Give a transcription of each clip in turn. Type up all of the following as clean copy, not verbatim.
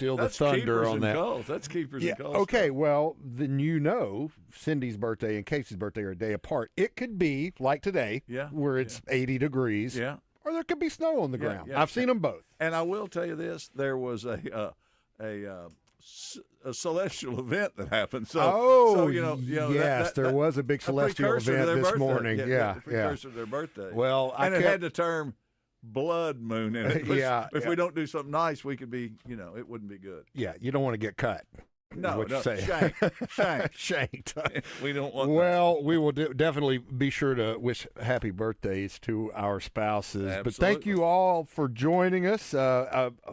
steal the thunder on that. Calls. That's keepers and calls. Okay, well, then Cindy's birthday and Casey's birthday are a day apart. It could be like today, where it's 80 degrees, or there could be snow on the ground. Yeah. I've seen them both. And I will tell you this: there was a celestial event that happened. Yes, there was a big celestial event this morning. Precursor to their birthday. Well, it had the term blood moon in it. If we don't do something nice, we could be, it wouldn't be good. Yeah, you don't want to get cut. No, shanked. We don't want Well, we will definitely be sure to wish happy birthdays to our spouses. Absolutely. But thank you all for joining us.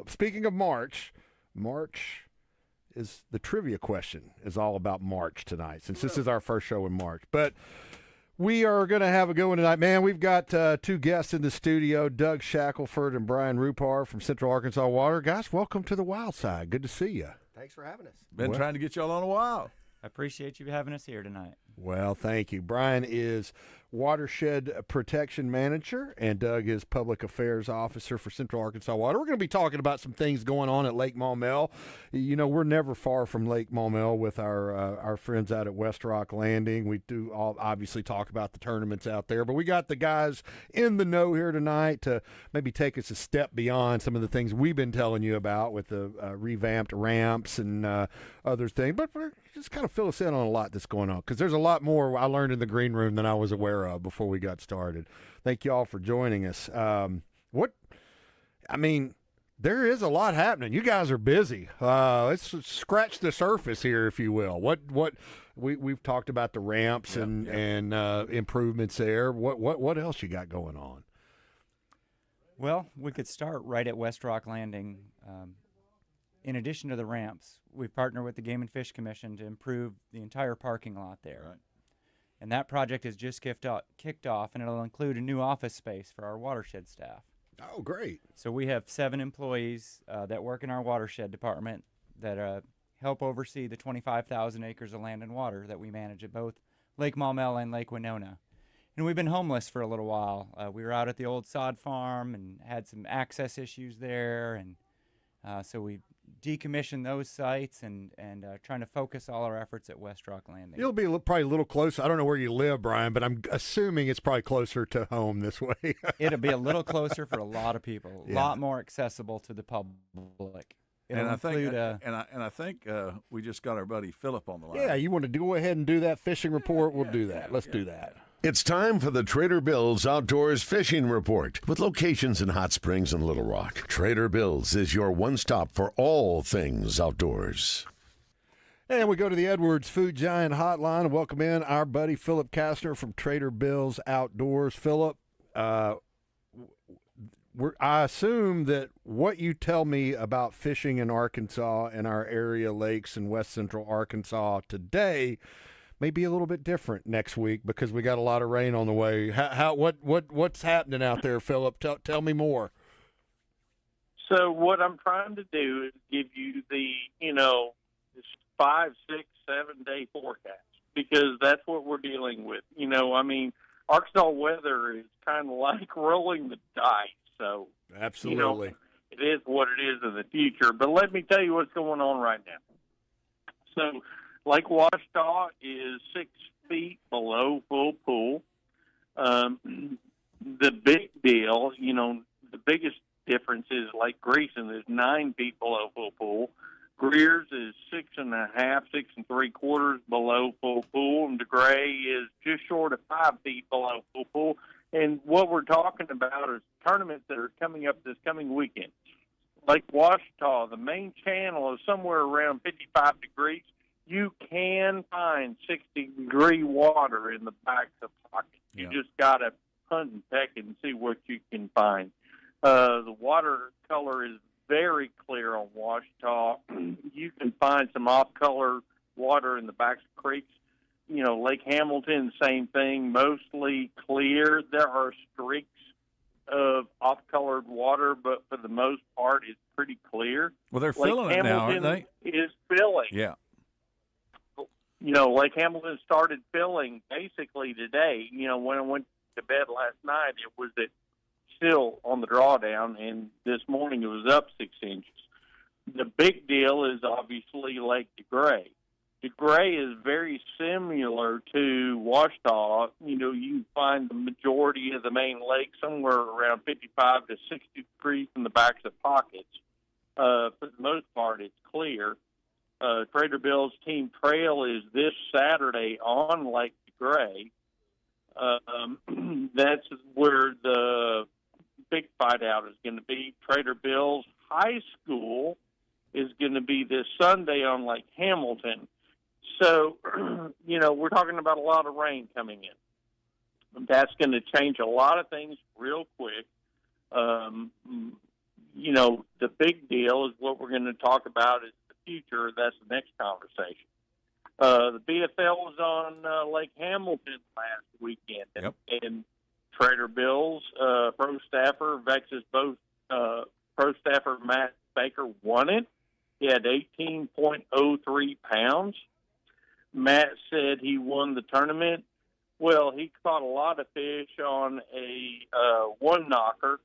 Speaking of March is the trivia question is all about March tonight, since this is our first show in March. But we are going to have a good one tonight. Man, we've got two guests in the studio, Doug Shackelford and Brian Rupar from Central Arkansas Water. Guys, welcome to the Wild Side. Good to see you. Thanks for having us. Been trying to get y'all on a while. I appreciate you having us here tonight. Well, thank you. Brian is Watershed Protection Manager, and Doug is Public Affairs Officer for Central Arkansas Water. We're going to be talking about some things going on at Lake Maumelle. We're never far from Lake Maumelle with our friends out at West Rock Landing. We do obviously talk about the tournaments out there, but we got the guys in the know here tonight to maybe take us a step beyond some of the things we've been telling you about with the revamped ramps and other things. But just kind of fill us in on a lot that's going on, because there's a lot more I learned in the green room than I was aware of before we got started. Thank you all for joining us. There is a lot happening. You guys are busy. Let's scratch the surface here, if you will. We've talked about the ramps and improvements there. What else you got going on? Well, we could start right at West Rock Landing. In addition to the ramps, we've partnered with the Game and Fish Commission to improve the entire parking lot there. Right. And that project has just kicked off, and it'll include a new office space for our watershed staff. Oh, great. So we have 7 employees that work in our watershed department that help oversee the 25,000 acres of land and water that we manage at both Lake Maumelle and Lake Winona. And we've been homeless for a little while. We were out at the old sod farm and had some access issues there, and so we decommission those sites and trying to focus all our efforts at West Rock Landing. You'll be probably a little closer. I don't know where you live, Brian, but I'm assuming it's probably closer to home this way. It'll be a little closer for a lot of people, a lot more accessible to the public. And I think we just got our buddy Philip on the line. Yeah, you want to go ahead and do that fishing report? We'll do that. Let's do that. It's time for the Trader Bill's Outdoors Fishing Report. With locations in Hot Springs and Little Rock, Trader Bill's is your one stop for all things outdoors. And we go to the Edwards Food Giant Hotline and welcome in our buddy Philip Kastner from Trader Bill's Outdoors. Philip, I assume that what you tell me about fishing in Arkansas and our area lakes in west central Arkansas today may be a little bit different next week because we got a lot of rain on the way. What's happening out there, Philip? Tell me more. So what I'm trying to do is give you the 5, 6, 7 day forecast, because that's what we're dealing with. Arkansas weather is kind of like rolling the dice. So absolutely, it is what it is in the future. But let me tell you what's going on right now. So Lake Washita is 6 feet below full pool. The big deal, the biggest difference is Lake Greason is 9 feet below full pool. Greer's is 6.5, 6 3/4 below full pool, and DeGray is just short of 5 feet below full pool. And what we're talking about is tournaments that are coming up this coming weekend. Lake Washita, the main channel is somewhere around 55 degrees. You can find 60-degree water in the backs of pockets. You just got to hunt and peck and see what you can find. The water color is very clear on Washita. You can find some off-color water in the backs of creeks. Lake Hamilton, same thing, mostly clear. There are streaks of off-colored water, but for the most part, it's pretty clear. Well, they're filling it now, aren't they? Is filling. Yeah. Lake Hamilton started filling basically today. When I went to bed last night, it was still on the drawdown, and this morning it was up 6 inches. The big deal is obviously Lake DeGray. DeGray is very similar to Washita. You know, you find the majority of the main lake somewhere around 55 to 60 degrees in the backs of pockets. For the most part, it's clear. Trader Bill's Team Trail is this Saturday on Lake DeGray. That's where the big fight out is going to be. Trader Bill's High School is going to be this Sunday on Lake Hamilton. So, you know, we're talking about a lot of rain coming in. That's going to change a lot of things real quick. You know, the big deal is what we're going to talk about is the future. That's the next conversation. The BFL was on Lake Hamilton last weekend, and Trader Bill's pro staffer, Vex's both pro staffer Matt Baker won it. He had 18.03 pounds. Matt said he won the tournament. Well, he caught a lot of fish on a one knocker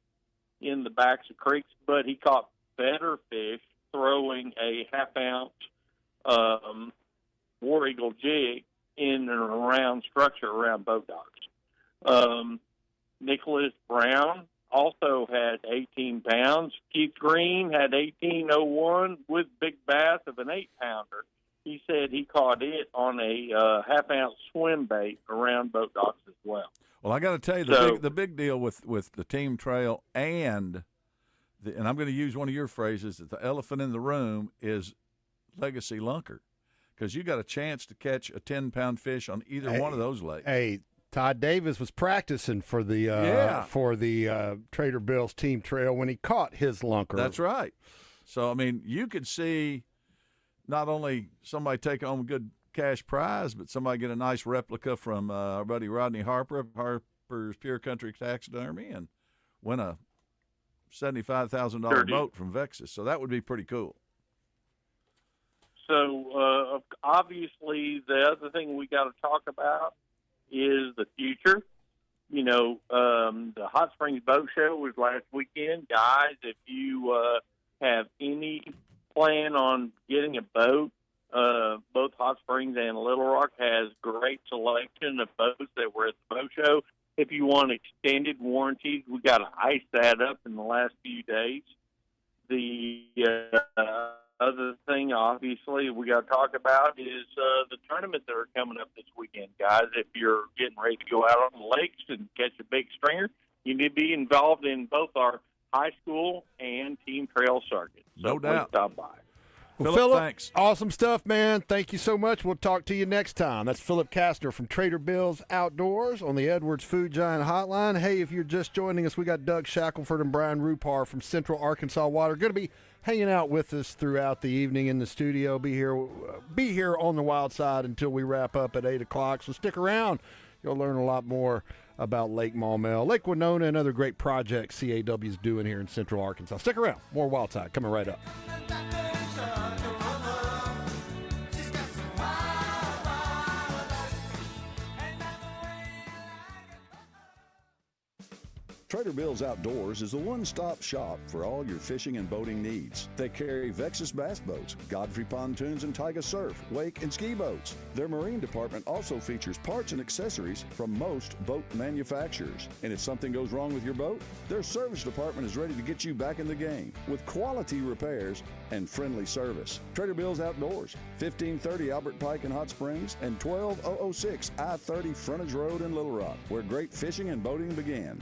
in the backs of creeks, but he caught better fish throwing a half-ounce War Eagle jig in and around structure around boat docks. Nicholas Brown also had 18 pounds. Keith Green had 18.01 with big bass of an 8-pounder. He said he caught it on a half-ounce swim bait around boat docks as well. Well, I got to tell you, the big deal with the team trail and I'm going to use one of your phrases, that the elephant in the room is legacy lunker, because you got a chance to catch a 10-pound fish on either one of those lakes. Hey, Todd Davis was practicing for the Trader Bill's Team Trail when he caught his lunker. That's right. So, I mean, you could see not only somebody take home a good cash prize, but somebody get a nice replica from our buddy Rodney Harper of Harper's Pure Country Taxidermy and win a $75,000 boat from Vexus. So that would be pretty cool. So, obviously, the other thing we got to talk about is the future. You know, the Hot Springs Boat Show was last weekend. Guys, if you have any plan on getting a boat, both Hot Springs and Little Rock has great selection of boats that were at the boat show. If you want extended warranties, we got to ice that up in the last few days. The other thing, obviously, we got to talk about is the tournaments that are coming up this weekend, guys. If you're getting ready to go out on the lakes and catch a big stringer, you need to be involved in both our high school and team trail circuits. So no doubt. Stop by. Well, Philip, thanks. Awesome stuff, man. Thank you so much. We'll talk to you next time. That's Philip Kastner from Trader Bill's Outdoors on the Edwards Food Giant Hotline. Hey, if you're just joining us, we got Doug Shackelford and Brian Rupar from Central Arkansas Water going to be hanging out with us throughout the evening in the studio. Be here on the wild side until we wrap up at 8 o'clock. So stick around. You'll learn a lot more about Lake Maumelle, Lake Winona, and other great projects CAW is doing here in Central Arkansas. Stick around. More Wild Side coming right up. Trader Bill's Outdoors is the one-stop shop for all your fishing and boating needs. They carry Vexus bass boats, Godfrey pontoons, and Taiga surf, wake, and ski boats. Their marine department also features parts and accessories from most boat manufacturers. And if something goes wrong with your boat, their service department is ready to get you back in the game with quality repairs and friendly service. Trader Bill's Outdoors, 1530 Albert Pike in Hot Springs and 12006 I-30 Frontage Road in Little Rock, where great fishing and boating began.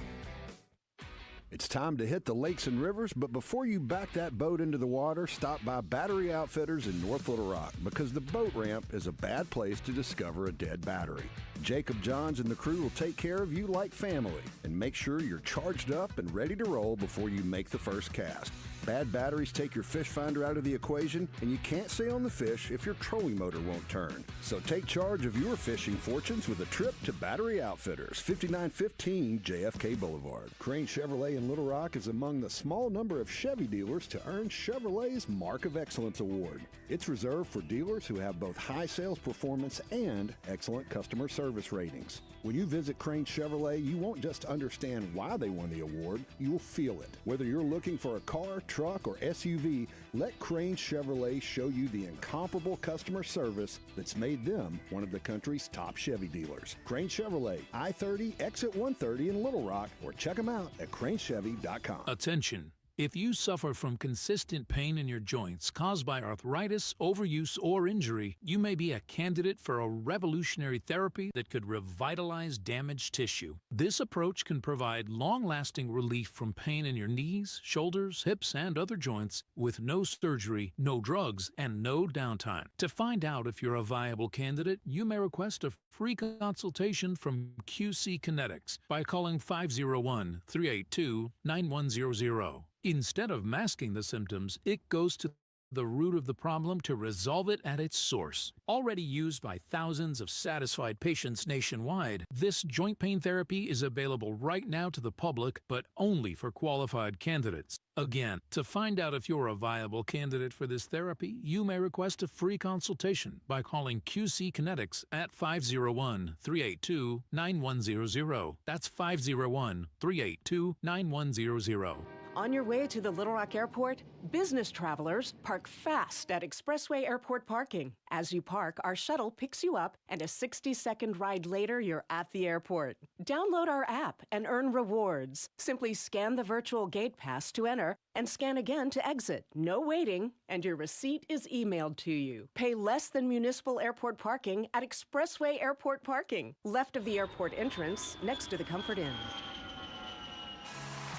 It's time to hit the lakes and rivers, but before you back that boat into the water, stop by Battery Outfitters in North Little Rock, because the boat ramp is a bad place to discover a dead battery. Jacob Johns and the crew will take care of you like family and make sure you're charged up and ready to roll before you make the first cast. Bad batteries take your fish finder out of the equation, and you can't stay on the fish if your trolling motor won't turn. So take charge of your fishing fortunes with a trip to Battery Outfitters, 5915 JFK Boulevard. Crane Chevrolet in Little Rock is among the small number of Chevy dealers to earn Chevrolet's Mark of Excellence Award. It's reserved for dealers who have both high sales performance and excellent customer service ratings. When you visit Crane Chevrolet, you won't just understand why they won the award, you will feel it. Whether you're looking for a car, truck, or SUV, Let Crane Chevrolet show you the incomparable customer service that's made them one of the country's top Chevy dealers. Crane Chevrolet, I-30, exit 130 in Little Rock, or check them out at cranechevy.com. Attention. If you suffer from consistent pain in your joints caused by arthritis, overuse, or injury, you may be a candidate for a revolutionary therapy that could revitalize damaged tissue. This approach can provide long-lasting relief from pain in your knees, shoulders, hips, and other joints with no surgery, no drugs, and no downtime. To find out if you're a viable candidate, you may request a free consultation from QC Kinetics by calling 501-382-9100. Instead of masking the symptoms, it goes to the root of the problem to resolve it at its source. Already used by thousands of satisfied patients nationwide, this joint pain therapy is available right now to the public, but only for qualified candidates. Again, to find out if you're a viable candidate for this therapy, you may request a free consultation by calling QC Kinetics at 501-382-9100. That's 501-382-9100. On your way to the Little Rock Airport, business travelers park fast at Expressway Airport parking. As you park, our shuttle picks you up, and a 60-second ride later, you're at the airport. Download our app and earn rewards. Simply scan the virtual gate pass to enter and scan again to exit. No waiting, and your receipt is emailed to you. Pay less than municipal airport parking at Expressway Airport parking, left of the airport entrance, next to the Comfort Inn.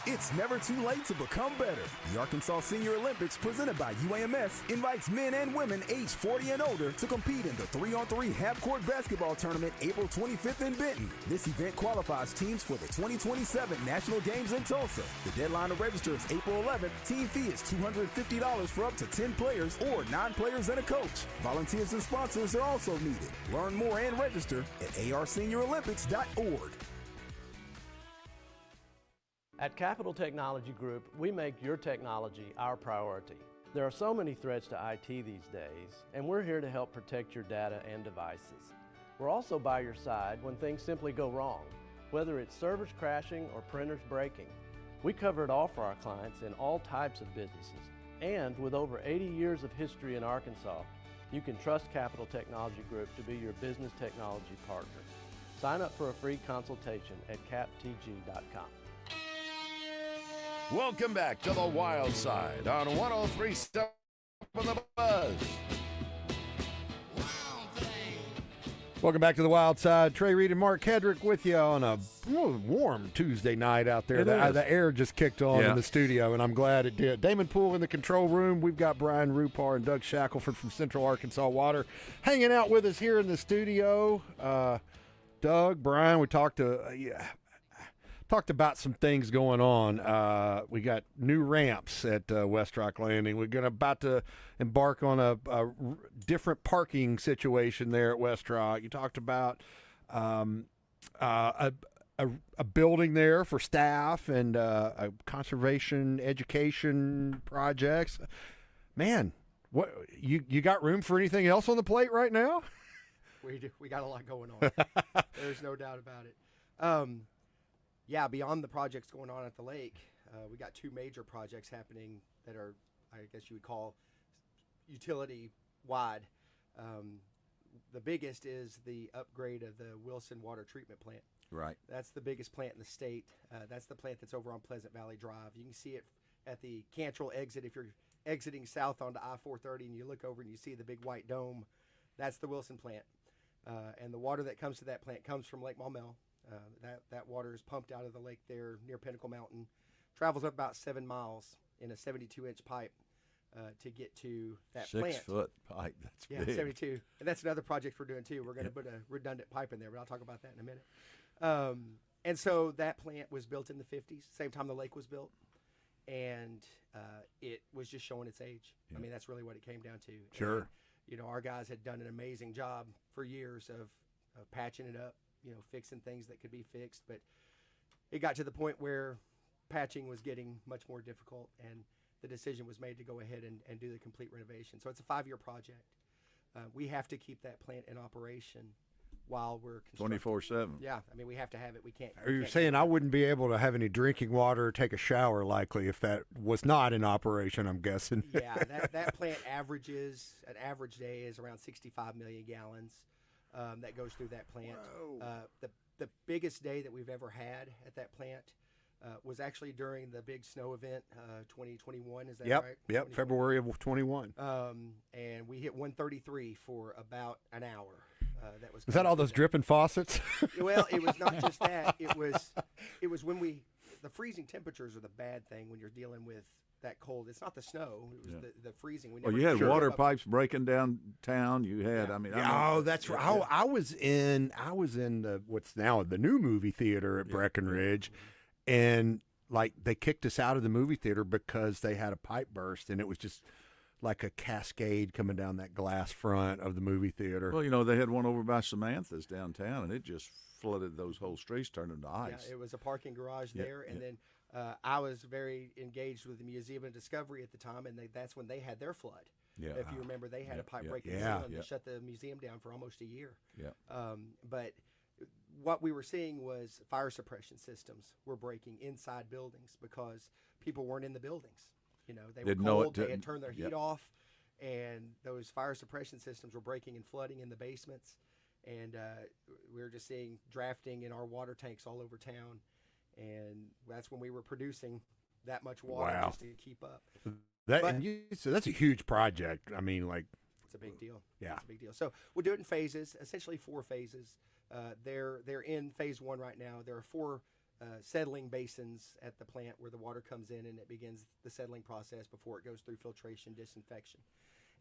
It's never too late to become better. The Arkansas Senior Olympics, presented by UAMS, invites men and women aged 40 and older to compete in the 3-on-3 half-court basketball tournament April 25th in Benton. This event qualifies teams for the 2027 National Games in Tulsa. The deadline to register is April 11th. Team fee is $250 for up to 10 players or 9 players and a coach. Volunteers and sponsors are also needed. Learn more and register at arseniorolympics.org. At Capital Technology Group, we make your technology our priority. There are so many threats to IT these days, and we're here to help protect your data and devices. We're also by your side when things simply go wrong, whether it's servers crashing or printers breaking. We cover it all for our clients in all types of businesses. And with over 80 years of history in Arkansas, you can trust Capital Technology Group to be your business technology partner. Sign up for a free consultation at captg.com. Welcome back to the Wild Side on 103.7 The Buzz. Welcome back to the Wild Side. Trey Reid and Mark Hedrick with you on a warm Tuesday night out there. The air just kicked on in the studio, and I'm glad it did. Damon Poole in the control room. We've got Brian Rupar and Doug Shackelford from Central Arkansas Water hanging out with us here in the studio. Doug, Brian, we talked about some things going on. We got new ramps at West Rock Landing. We're about to embark on a different parking situation there at West Rock. You talked about a building there for staff and a conservation education projects. Man, what you got room for anything else on the plate right now? We do. We got a lot going on. There's no doubt about it. Yeah, beyond the projects going on at the lake, we got 2 major projects happening that are, I guess you would call, utility-wide. The biggest is the upgrade of the Wilson Water Treatment Plant. Right. That's the biggest plant in the state. That's the plant that's over on Pleasant Valley Drive. You can see it at the Cantrell exit. If you're exiting south onto I-430 and you look over and you see the big white dome, that's the Wilson plant. And the water that comes to that plant comes from Lake Maumelle. That water is pumped out of the lake there near Pinnacle Mountain, travels up about 7 miles in a 72-inch pipe to get to that plant. 6-foot pipe, that's big. 72. And that's another project we're doing too. We're going to put a redundant pipe in there, but I'll talk about that in a minute. And so that plant was built in the 50s, same time the lake was built, and it was just showing its age. Yeah. I mean, that's really what it came down to. Sure. And, our guys had done an amazing job for years of patching it up, fixing things that could be fixed, but it got to the point where patching was getting much more difficult, and the decision was made to go ahead and do the complete renovation. So it's a 5-year project. We have to keep that plant in operation while we're constructing. 24/7. Yeah, I mean, we have to have it. We can't. Are you saying I wouldn't be able to have any drinking water or take a shower likely if that was not in operation, I'm guessing? Yeah, that plant averages, an average day is around 65 million gallons that goes through that plant. The biggest day that we've ever had at that plant was actually during the big snow event, 2021, is that right? Yep, February of 21. And we hit 133 for about an hour. Was that all those dripping faucets? Well, it was not just that. It was when the freezing temperatures are the bad thing when you're dealing with that cold. It's not the snow. It was the freezing. Well, you had water pipes breaking downtown. You had, that's right. I was in what's now the new movie theater at Breckenridge, and like they kicked us out of the movie theater because they had a pipe burst, and it was just like a cascade coming down that glass front of the movie theater. Well, they had one over by Samantha's downtown, and it just flooded those whole streets, turned them to ice. Yeah, it was a parking garage there, and then I was very engaged with the Museum of Discovery at the time, and that's when they had their flood. Yeah. If you remember, they had a pipe break in the ceiling and shut the museum down for almost a year. Yeah. But what we were seeing was fire suppression systems were breaking inside buildings because people weren't in the buildings. They were cold, they had turned their heat off, and those fire suppression systems were breaking and flooding in the basements. And we were just seeing drafting in our water tanks all over town. And that's when we were producing that much water just to keep up. So that's a huge project. I mean, it's a big deal. Yeah. It's a big deal. So we'll do it in phases, essentially 4 phases. They're in phase 1 right now. There are 4 settling basins at the plant where the water comes in and it begins the settling process before it goes through filtration, disinfection.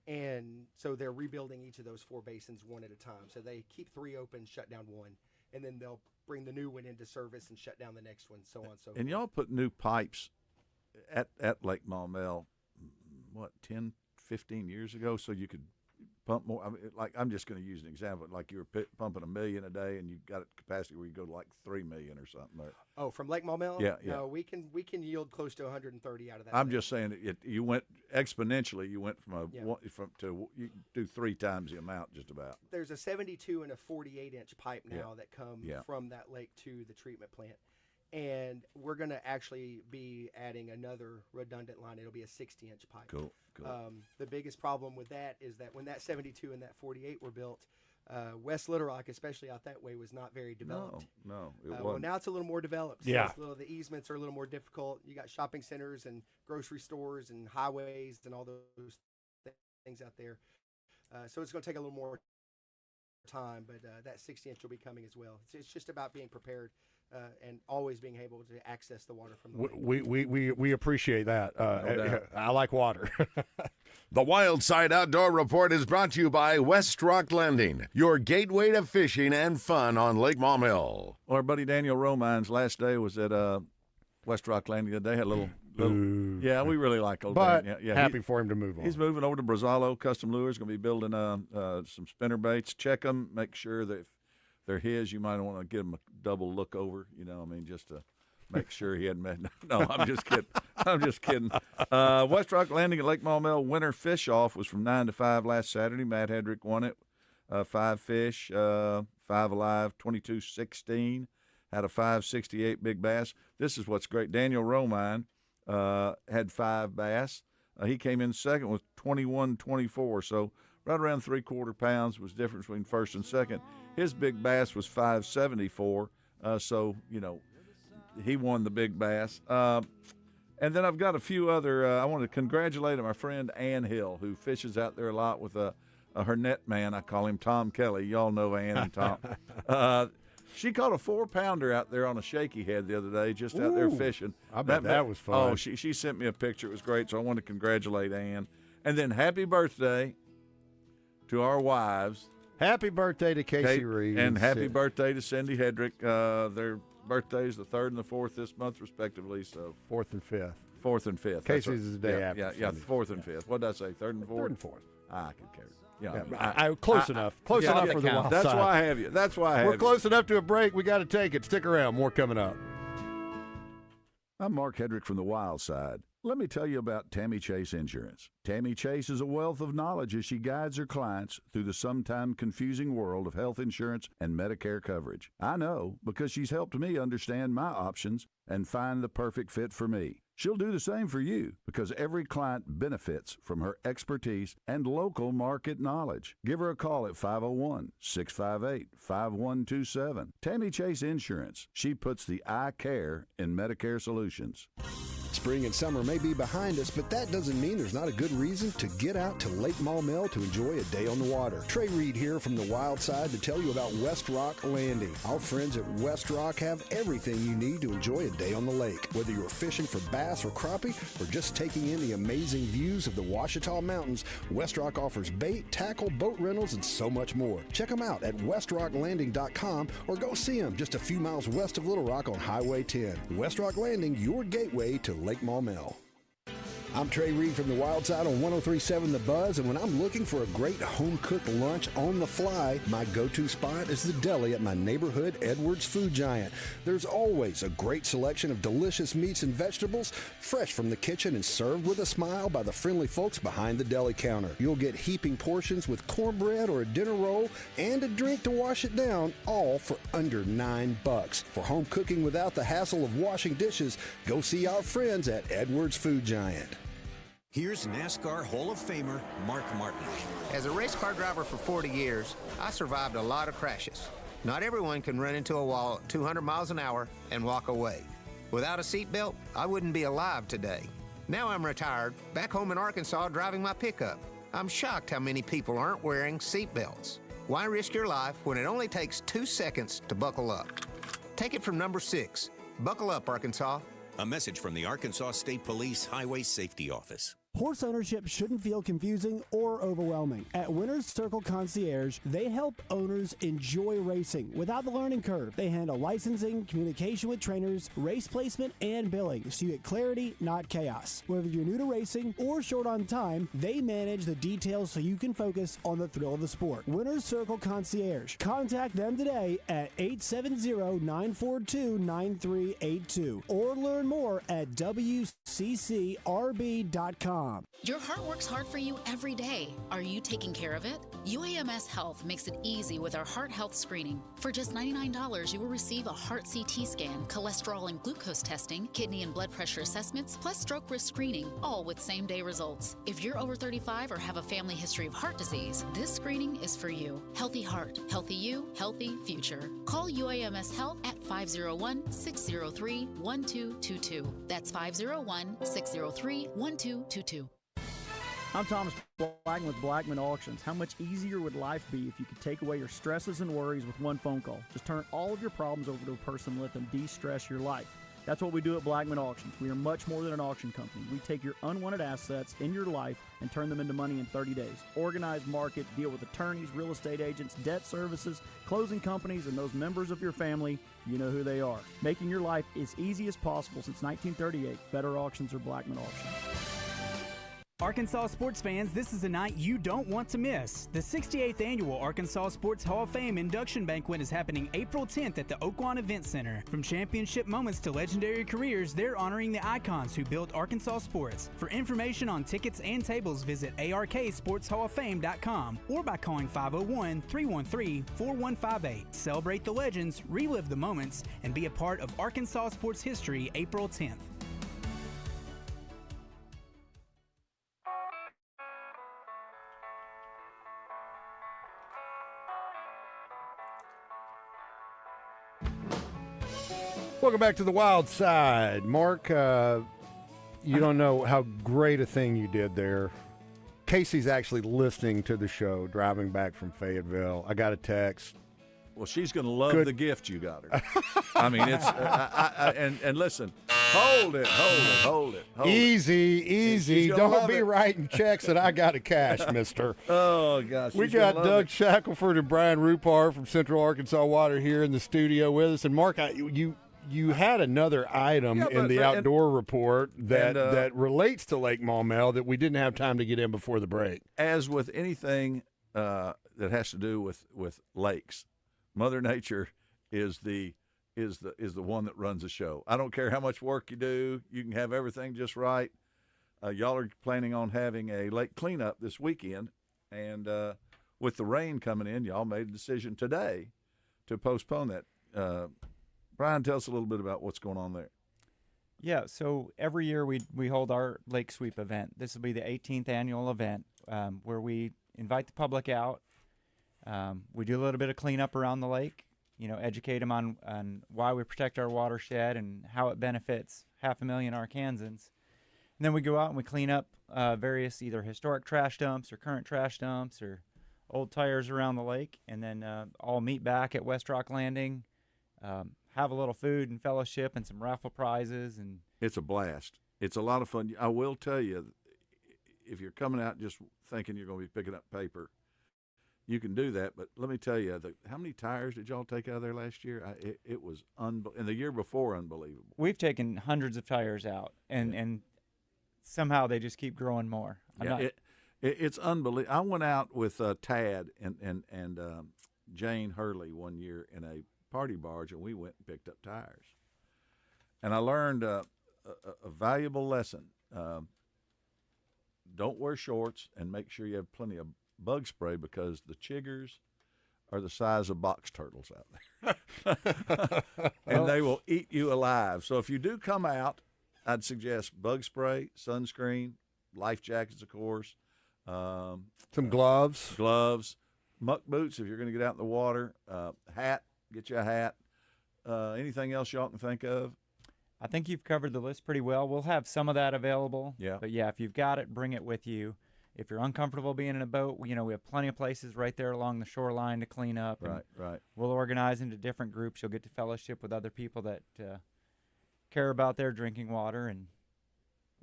And so they're rebuilding each of those 4 basins one at a time. So they keep 3 open, shut down 1, and then they'll bring the new one into service and shut down the next one, so on and so forth. And y'all put new pipes at Lake Maumelle, 10, 15 years ago, so you could pump more. I mean, I'm just going to use an example. Like you were pumping 1 million a day, and you got a capacity where you go to like 3 million or something. Oh, from Lake Maumelle? Yeah. No, we can yield close to 130 out of that. I'm just saying you went exponentially. You went you do 3 times the amount, just about. There's a 72 and a 48-inch pipe now that come from that lake to the treatment plant. And we're going to actually be adding another redundant line. It'll be a 60-inch pipe. Cool. The biggest problem with that is that when that 72 and that 48 were built, West Little Rock, especially out that way, was not very developed. No, it wasn't. Well, now it's a little more developed. So Yeah. The easements are a little more difficult. You got shopping centers and grocery stores and highways and all those things out there. So it's going to take a little more time, but that 60-inch will be coming as well. It's just about being prepared. And always being able to access the water from the lake. We appreciate that. I like water. The Wild Side Outdoor Report is brought to you by West Rock Landing, your gateway to fishing and fun on Lake Maumelle. Well, our buddy Daniel Romine's last day was at West Rock Landing. They had a little yeah, we really like old but Dan. Yeah, happy for him to move on. He's moving over to Brazalo Custom Lures. Going to be building some spinner baits. Check them. Make sure that if they're his, you might want to give him a double look over, just to make sure he hadn't met. No, I'm just kidding. West Rock Landing at Lake Maumelle winter fish off was from 9 to 5 last Saturday. Matt Hedrick won it. 5 fish, 5 alive, 22-16. Had a 5.68 big bass. This is what's great. Daniel Romine had 5 bass. He came in second with 21-24, so right around 3/4 pounds was the difference between first and second. His big bass was 5.74, so, he won the big bass. And then I've got a few other I want to congratulate my friend Ann Hill, who fishes out there a lot with her net man. I call him Tom Kelly. Y'all know Ann and Tom. She caught a 4-pounder out there on a shaky head the other day, just out there fishing. I bet that was fun. Oh, she sent me a picture. It was great, so I want to congratulate Ann. And then happy birthday to our wives. Happy birthday to Casey Reid. And happy birthday to Cindy Hedrick. Their birthdays the 3rd and the 4th this month, respectively. So 4th and 5th. 4th and 5th. Casey's is the day after. Yeah, 4th and 5th. What did I say, 3rd and 4th? 3rd and 4th. I could care. Close enough. Close enough for the Wild That's Side. why I have you. That's why I have you. We're close enough to a break. We got to take it. Stick around. More coming up. I'm Mark Hedrick from the Wild Side. Let me tell you about Tammy Chase Insurance. Tammy Chase is a wealth of knowledge as she guides her clients through the sometimes confusing world of health insurance and Medicare coverage. I know because she's helped me understand my options and find the perfect fit for me. She'll do the same for you because every client benefits from her expertise and local market knowledge. Give her a call at 501-658-5127. Tammy Chase Insurance. She puts the I care in Medicare solutions. Spring and summer may be behind us, but that doesn't mean there's not a good reason to get out to Lake Maumelle to enjoy a day on the water. Trey Reid here from the Wild Side to tell you about West Rock Landing. Our friends at West Rock have everything you need to enjoy a day on the lake. Whether you're fishing for bass or crappie or just taking in the amazing views of the Ouachita Mountains, West Rock offers bait, tackle, boat rentals, and so much more. Check them out at westrocklanding.com or go see them just a few miles west of Little Rock on Highway 10. West Rock Landing, your gateway to Lake Maumelle. I'm Trey Reid from the Wild Side on 103.7 The Buzz, and when I'm looking for a great home-cooked lunch on the fly, my go-to spot is the deli at my neighborhood Edwards Food Giant. There's always a great selection of delicious meats and vegetables, fresh from the kitchen and served with a smile by the friendly folks behind the deli counter. You'll get heaping portions with cornbread or a dinner roll and a drink to wash it down, all for under $9. For home cooking without the hassle of washing dishes, go see our friends at Edwards Food Giant. Here's NASCAR Hall of Famer Mark Martin. As a race car driver for 40 years, I survived a lot of crashes. Not everyone can run into a wall at 200 miles an hour and walk away. Without a seatbelt, I wouldn't be alive today. Now I'm retired, back home in Arkansas driving my pickup. I'm shocked how many people aren't wearing seatbelts. Why risk your life when it only takes 2 seconds to buckle up? Take it from number 6. Buckle up, Arkansas. A message from the Arkansas State Police Highway Safety Office. Horse ownership shouldn't feel confusing or overwhelming. At Winner's Circle Concierge, they help owners enjoy racing without the learning curve. They handle licensing, communication with trainers, race placement, and billing, so you get clarity, not chaos. Whether you're new to racing or short on time, they manage the details so you can focus on the thrill of the sport. Winner's Circle Concierge. Contact them today at 870-942-9382 or learn more at WCCRB.com. Your heart works hard for you every day. Are you taking care of it? UAMS Health makes it easy with our heart health screening. For just $99, you will receive a heart CT scan, cholesterol and glucose testing, kidney and blood pressure assessments, plus stroke risk screening, all with same-day results. If you're over 35 or have a family history of heart disease, this screening is for you. Healthy heart, healthy you, healthy future. Call UAMS Health at 501-603-1222. That's 501-603-1222. I'm Thomas Blackman with Blackman Auctions. How much easier would life be if you could take away your stresses and worries with one phone call? Just turn all of your problems over to a person and let them de-stress your life. That's what we do at Blackman Auctions. We are much more than an auction company. We take your unwanted assets in your life and turn them into money in 30 days. Organize, market, deal with attorneys, real estate agents, debt services, closing companies, and those members of your family. You know who they are. Making your life as easy as possible since 1938. Better auctions or Blackman Auctions. Arkansas sports fans, this is a night you don't want to miss. The 68th Annual Arkansas Sports Hall of Fame Induction Banquet is happening April 10th at the Oaklawn Event Center. From championship moments to legendary careers, they're honoring the icons who built Arkansas sports. For information on tickets and tables, visit arksportshalloffame.com or by calling 501-313-4158. Celebrate the legends, relive the moments, and be a part of Arkansas sports history April 10th. Welcome back to the Wild Side. Mark, you don't know how great a thing you did there. Casey's actually listening to the show, driving back from Fayetteville. I got a text. Well, she's going to love the gift you got her. I mean, it's and listen, hold it. Easy. Don't be writing checks that I got to cash, mister. Oh, gosh. We got Doug Shackelford and Brian Rupar from Central Arkansas Water here in the studio with us. And, Mark, you had another item in the outdoor report that relates to Lake Maumelle that we didn't have time to get in before the break. As with anything that has to do with lakes, Mother Nature is the one that runs the show. I don't care how much work you do. You can have everything just right. y'all are planning on having a lake cleanup this weekend, and with the rain coming in, y'all made a decision today to postpone that. Brian, tell us a little bit about what's going on there. Yeah, so every year we hold our lake sweep event. This will be the 18th annual event where we invite the public out. We do a little bit of cleanup around the lake, educate them on why we protect our watershed and how it benefits 500,000 Arkansans. And then we go out and we clean up various either historic trash dumps or current trash dumps or old tires around the lake, and then all meet back at West Rock Landing, have a little food and fellowship and some raffle prizes. And it's a blast. It's a lot of fun. I will tell you, if you're coming out just thinking you're going to be picking up paper, you can do that. But let me tell you, how many tires did y'all take out of there last year? It was and the year before, unbelievable. We've taken hundreds of tires out, and somehow they just keep growing more. It's unbelievable. I went out with Tad and Jane Hurley one year in a party barge, and we went and picked up tires. And I learned a valuable lesson. Don't wear shorts, and make sure you have plenty of bug spray, because the chiggers are the size of box turtles out there. And they will eat you alive. So if you do come out, I'd suggest bug spray, sunscreen, life jackets, of course. Some gloves. Muck boots if you're going to get out in the water. Hat, get you a hat. Anything else y'all can think of? I think you've covered the list pretty well. We'll have some of that available. Yeah. But, yeah, if you've got it, bring it with you. If you're uncomfortable being in a boat, we have plenty of places right there along the shoreline to clean up. Right. We'll organize into different groups. You'll get to fellowship with other people that care about their drinking water. And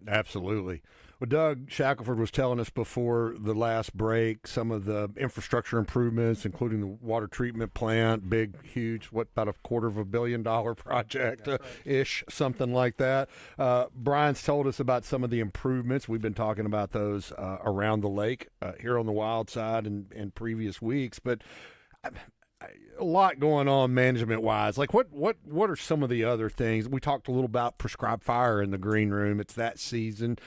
absolutely. Well, Doug Shackelford was telling us before the last break some of the infrastructure improvements, including the water treatment plant, big, huge, about $250 million project ish, something like that. Brian's told us about some of the improvements. We've been talking about those around the lake here on the wild side in previous weeks, but a lot going on management-wise. Like, what are some of the other things? We talked a little about prescribed fire in the green room. It's that season.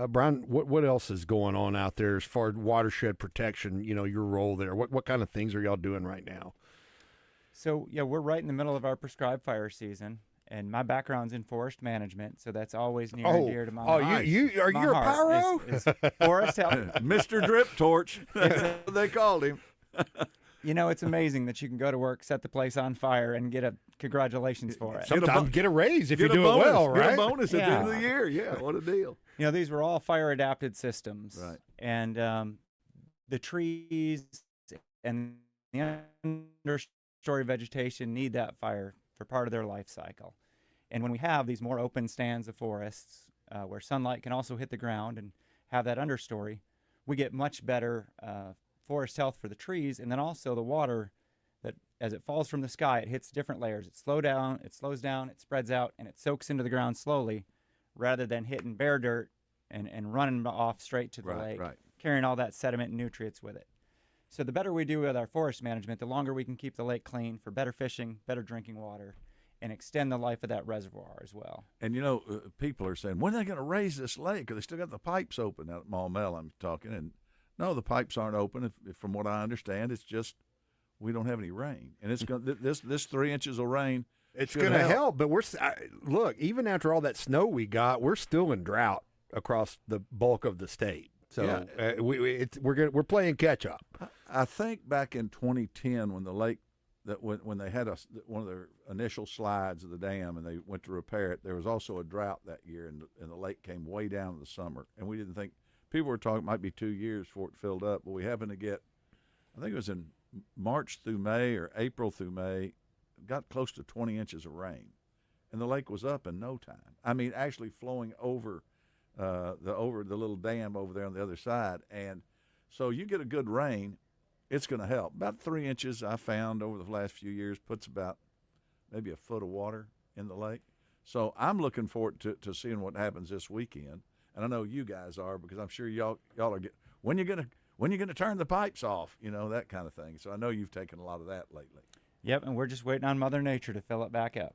Brian, what else is going on out there as far as watershed protection, your role there? What kind of things are y'all doing right now? So, yeah, we're right in the middle of our prescribed fire season, and my background's in forest management, so that's always near and dear to my heart. Are you a pyro? Is forest health. Mr. Drip Torch, they called him. It's amazing that you can go to work, set the place on fire, and get a congratulations for it. Sometimes get a raise if you do it well, right? Get a bonus at the end of the year. Yeah, what a deal. These were all fire-adapted systems. Right. And the trees and the understory vegetation need that fire for part of their life cycle. And when we have these more open stands of forests where sunlight can also hit the ground and have that understory, we get much better forest health for the trees, and then also the water that as it falls from the sky, it hits different layers. It slows down, it spreads out, and it soaks into the ground slowly rather than hitting bare dirt and running off straight to the lake, carrying all that sediment and nutrients with it. So the better we do with our forest management, the longer we can keep the lake clean for better fishing, better drinking water, and extend the life of that reservoir as well. And, people are saying, when are they going to raise this lake? Or they still got the pipes open out at Maumelle, I'm talking, and no, the pipes aren't open. From what I understand, it's just we don't have any rain, and it's going this 3 inches of rain. It's going to help, but look, even after all that snow we got, we're still in drought across the bulk of the state. So we're playing catch up. I think back in 2010 when the lake when they had one of their initial slides of the dam and they went to repair it, there was also a drought that year, and the lake came way down in the summer, and we didn't think. People were talking it might be 2 years before it filled up, but we happened to get, I think it was in March through May or April through May, got close to 20 inches of rain, and the lake was up in no time. I mean, actually flowing over the little dam over there on the other side, and so you get a good rain, it's going to help. About 3 inches I found over the last few years puts about maybe a foot of water in the lake. So I'm looking forward to seeing what happens this weekend. And I know you guys are, because I'm sure y'all are when you're gonna turn the pipes off, that kind of thing. So I know you've taken a lot of that lately. Yep, and we're just waiting on Mother Nature to fill it back up.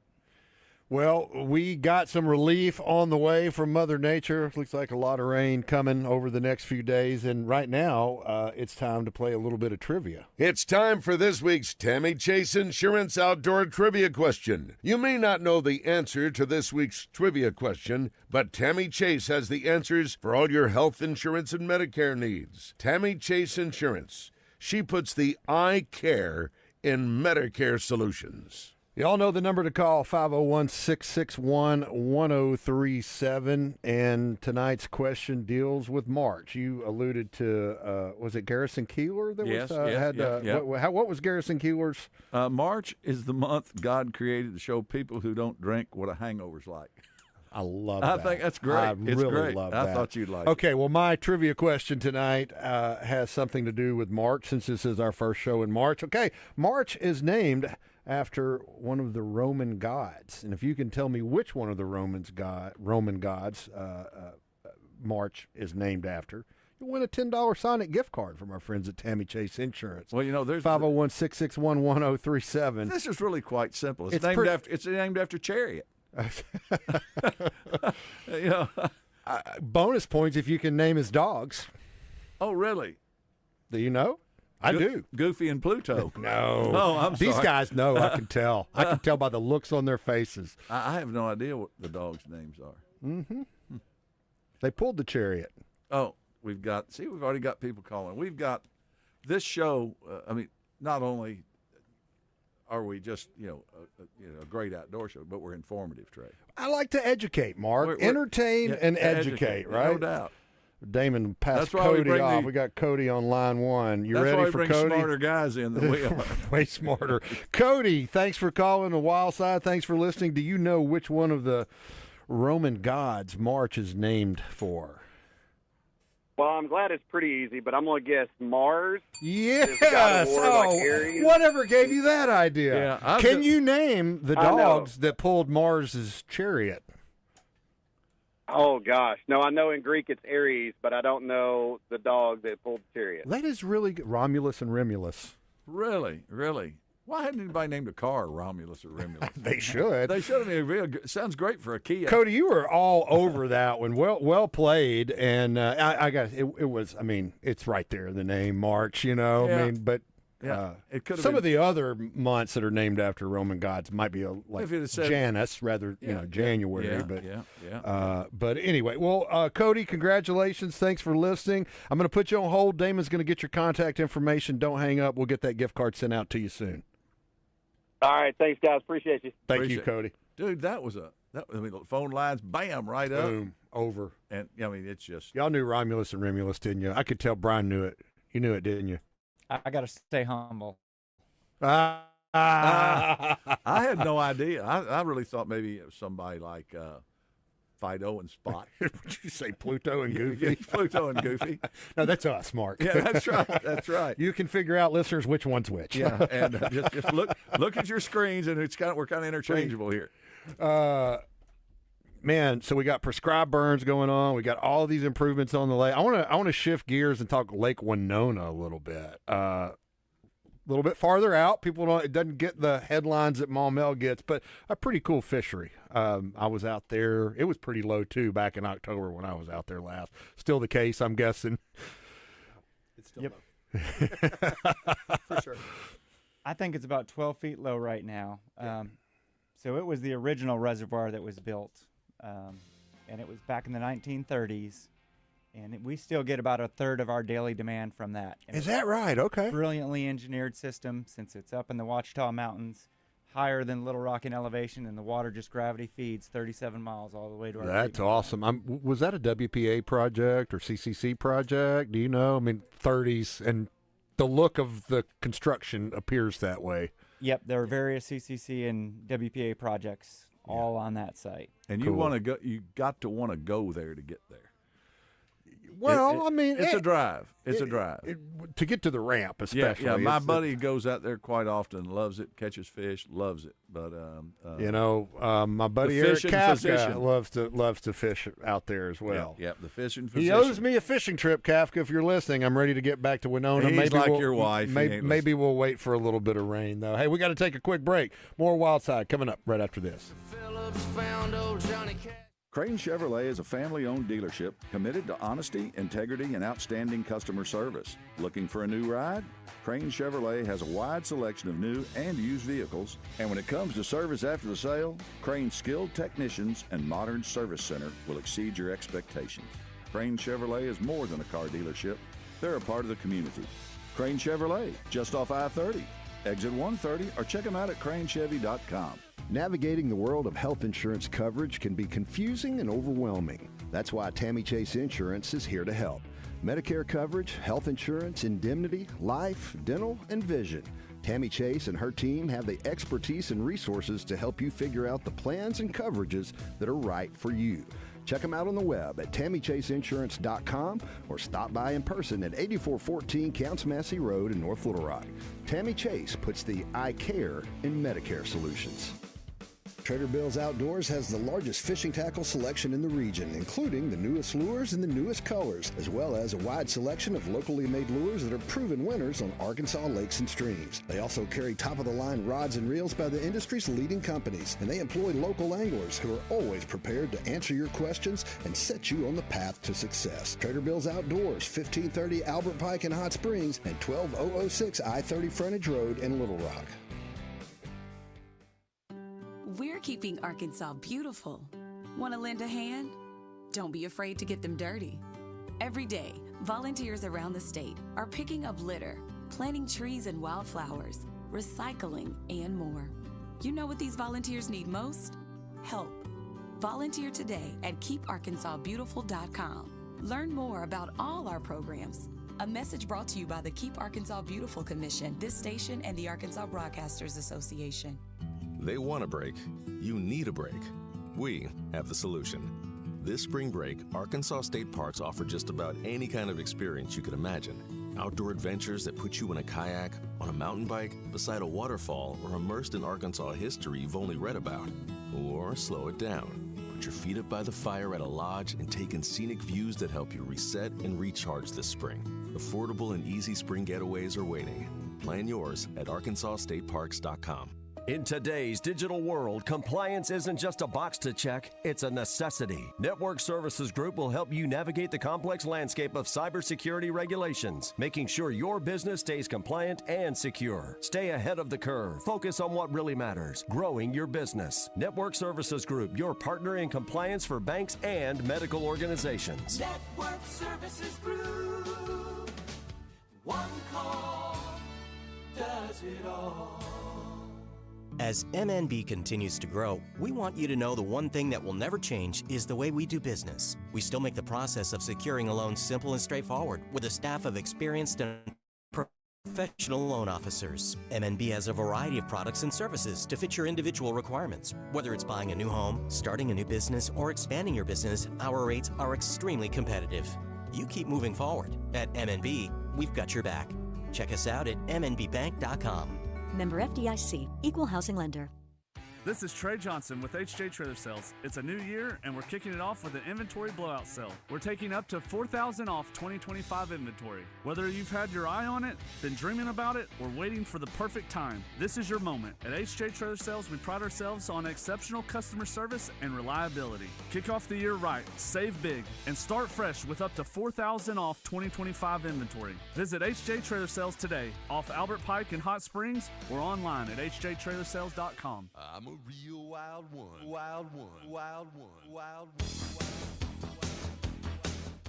Well, we got some relief on the way from Mother Nature. Looks like a lot of rain coming over the next few days. And right now, it's time to play a little bit of trivia. It's time for this week's Tammy Chase Insurance Outdoor Trivia Question. You may not know the answer to this week's trivia question, but Tammy Chase has the answers for all your health insurance and Medicare needs. Tammy Chase Insurance. She puts the I care in Medicare solutions. Y'all know the number to call, 501-661-1037. And tonight's question deals with March. You alluded to, was it Garrison Keillor that what was Garrison Keillor's? March is the month God created to show people who don't drink what a hangover's like. I love that. I think that's great. It's really great. love I that. thought you'd like it. Okay, well, my trivia question tonight has something to do with March, since this is our first show in March. Okay, March is named after one of the Roman gods. And if you can tell me which one of the Roman gods March is named after, you'll win a $10 Sonic gift card from our friends at Tammy Chase Insurance. Well, there's 501-661-1037. This is really quite simple. It's named after Chariot. Bonus points if you can name his dogs. Oh, really? Do you know? I do. Goofy and Pluto. No. Oh, I'm sorry. These guys know. I can tell. I can tell by the looks on their faces. I have no idea what the dogs' names are. Mm-hmm. They pulled the Chariot. Oh, we've already got people calling. We've got this show. Not only are we just a great outdoor show, but we're informative, Trey. I like to educate, Mark. Entertain and educate, right? No doubt. Damon passed Cody off. We got Cody on line one. You ready for Cody? That's why we bring smarter guys in than we are. Way smarter. Cody, thanks for calling the Wild Side. Thanks for listening. Do you know which one of the Roman gods March is named for? Well, I'm glad it's pretty easy, but I'm going to guess Mars. Yes. Whatever gave you that idea? Yeah, Can you name the dogs that pulled Mars's chariot? Oh, gosh. No, I know in Greek it's Ares, but I don't know the dog that pulled the chariot. That is really good. Romulus and Remulus. Really? Really? Why hadn't anybody named a car Romulus or Remulus? They should. They should have been sounds great for a Kia. Cody, you were all over that one. Well played. And I got it was. I mean, it's right there in the name, March. Yeah. But it could have some been. of the other months that are named after Roman gods might be like Janus rather, January. But anyway, well, Cody, congratulations. Thanks for listening. I'm going to put you on hold. Damon's going to get your contact information. Don't hang up. We'll get that gift card sent out to you soon. All right, thanks, guys. Appreciate you. Thank you, Cody. Dude, the phone lines, bam, right up. Boom, over. And, it's just. Y'all knew Romulus and Remulus, didn't you? I could tell Brian knew it. You knew it, didn't you? I got to stay humble. I had no idea. I really thought maybe it was somebody like Fido and Spot. Would you say Pluto and Goofy? Pluto and Goofy. No, that's us, Mark. Yeah, that's right. That's right. You can figure out, listeners, which one's which. Yeah, and just look at your screens, and we're kind of interchangeable here. Man, so we got prescribed burns going on. We got all these improvements on the lake. I want to shift gears and talk Lake Winona a little bit. A little bit farther out. It doesn't get the headlines that Maumelle gets, but a pretty cool fishery. I was out there. It was pretty low too back in October when I was out there last. Still the case, I'm guessing. It's still low. For sure. I think it's about 12 feet low right now. So it was the original reservoir that was built, and it was back in the 1930s. And we still get about a third of our daily demand from that. And Is that right? Okay. Brilliantly engineered system, since it's up in the Ouachita Mountains, higher than Little Rock in elevation, and the water just gravity feeds 37 miles all the way to our That's awesome. Was that a WPA project or CCC project? Do you know? I mean, 30s, and the look of the construction appears that way. Yep, there are various CCC and WPA projects all on that site. And you got to want to go there to get there. Well, it's a drive. It's a drive. To get to the ramp, especially. Yeah, my buddy goes out there quite often, loves it, catches fish, loves it. But my buddy Eric Kafka loves to fish out there as well. Yeah, the fishing physician. He owes me a fishing trip, Kafka. If you're listening, I'm ready to get back to Winona. He's like your wife. Maybe we'll wait for a little bit of rain, though. Hey, we got to take a quick break. More Wild Side coming up right after this. Crane Chevrolet is a family-owned dealership committed to honesty, integrity, and outstanding customer service. Looking for a new ride? Crane Chevrolet has a wide selection of new and used vehicles, and when it comes to service after the sale, Crane's skilled technicians and modern service center will exceed your expectations. Crane Chevrolet is more than a car dealership. They're a part of the community. Crane Chevrolet, just off I-30, exit 130, or check them out at cranechevy.com. Navigating the world of health insurance coverage can be confusing and overwhelming. That's why Tammy Chase Insurance is here to help. Medicare coverage, health insurance, indemnity, life, dental, and vision. Tammy Chase and her team have the expertise and resources to help you figure out the plans and coverages that are right for you. Check them out on the web at TammyChaseInsurance.com or stop by in person at 8414 Counts Massey Road in North Little Rock. Tammy Chase puts the I care in Medicare solutions. Trader Bill's Outdoors has the largest fishing tackle selection in the region, including the newest lures and the newest colors, as well as a wide selection of locally made lures that are proven winners on Arkansas lakes and streams. They also carry top-of-the-line rods and reels by the industry's leading companies, and they employ local anglers who are always prepared to answer your questions and set you on the path to success. Trader Bill's Outdoors, 1530 Albert Pike in Hot Springs and 12006 I-30 Frontage Road in Little Rock. We're keeping Arkansas beautiful. Want to lend a hand? Don't be afraid to get them dirty. Every day, volunteers around the state are picking up litter, planting trees and wildflowers, recycling, and more. You know what these volunteers need most? Help. Volunteer today at KeepArkansasBeautiful.com. Learn more about all our programs. A message brought to you by the Keep Arkansas Beautiful Commission, this station, and the Arkansas Broadcasters Association. They want a break. You need a break. We have the solution. This spring break, Arkansas State Parks offer just about any kind of experience you can imagine. Outdoor adventures that put you in a kayak, on a mountain bike, beside a waterfall, or immersed in Arkansas history you've only read about. Or slow it down. Put your feet up by the fire at a lodge and take in scenic views that help you reset and recharge this spring. Affordable and easy spring getaways are waiting. Plan yours at ArkansasStateParks.com. In today's digital world, compliance isn't just a box to check, it's a necessity. Network Services Group will help you navigate the complex landscape of cybersecurity regulations, making sure your business stays compliant and secure. Stay ahead of the curve. Focus on what really matters, growing your business. Network Services Group, your partner in compliance for banks and medical organizations. Network Services Group. One call does it all. As MNB continues to grow, we want you to know the one thing that will never change is the way we do business. We still make the process of securing a loan simple and straightforward with a staff of experienced and professional loan officers. MNB has a variety of products and services to fit your individual requirements. Whether it's buying a new home, starting a new business, or expanding your business, our rates are extremely competitive. You keep moving forward. At MNB, we've got your back. Check us out at mnbbank.com. Member FDIC, Equal Housing Lender. This is Trey Johnson with HJ Trailer Sales. It's a new year, and we're kicking it off with an inventory blowout sale. We're taking up to $4,000 off 2025 inventory. Whether you've had your eye on it, been dreaming about it, or waiting for the perfect time, this is your moment. At HJ Trailer Sales, we pride ourselves on exceptional customer service and reliability. Kick off the year right, save big, and start fresh with up to $4,000 off 2025 inventory. Visit HJ Trailer Sales today, off Albert Pike in Hot Springs, or online at hjtrailersales.com. I'm a real wild one, wild one, wild one, wild one.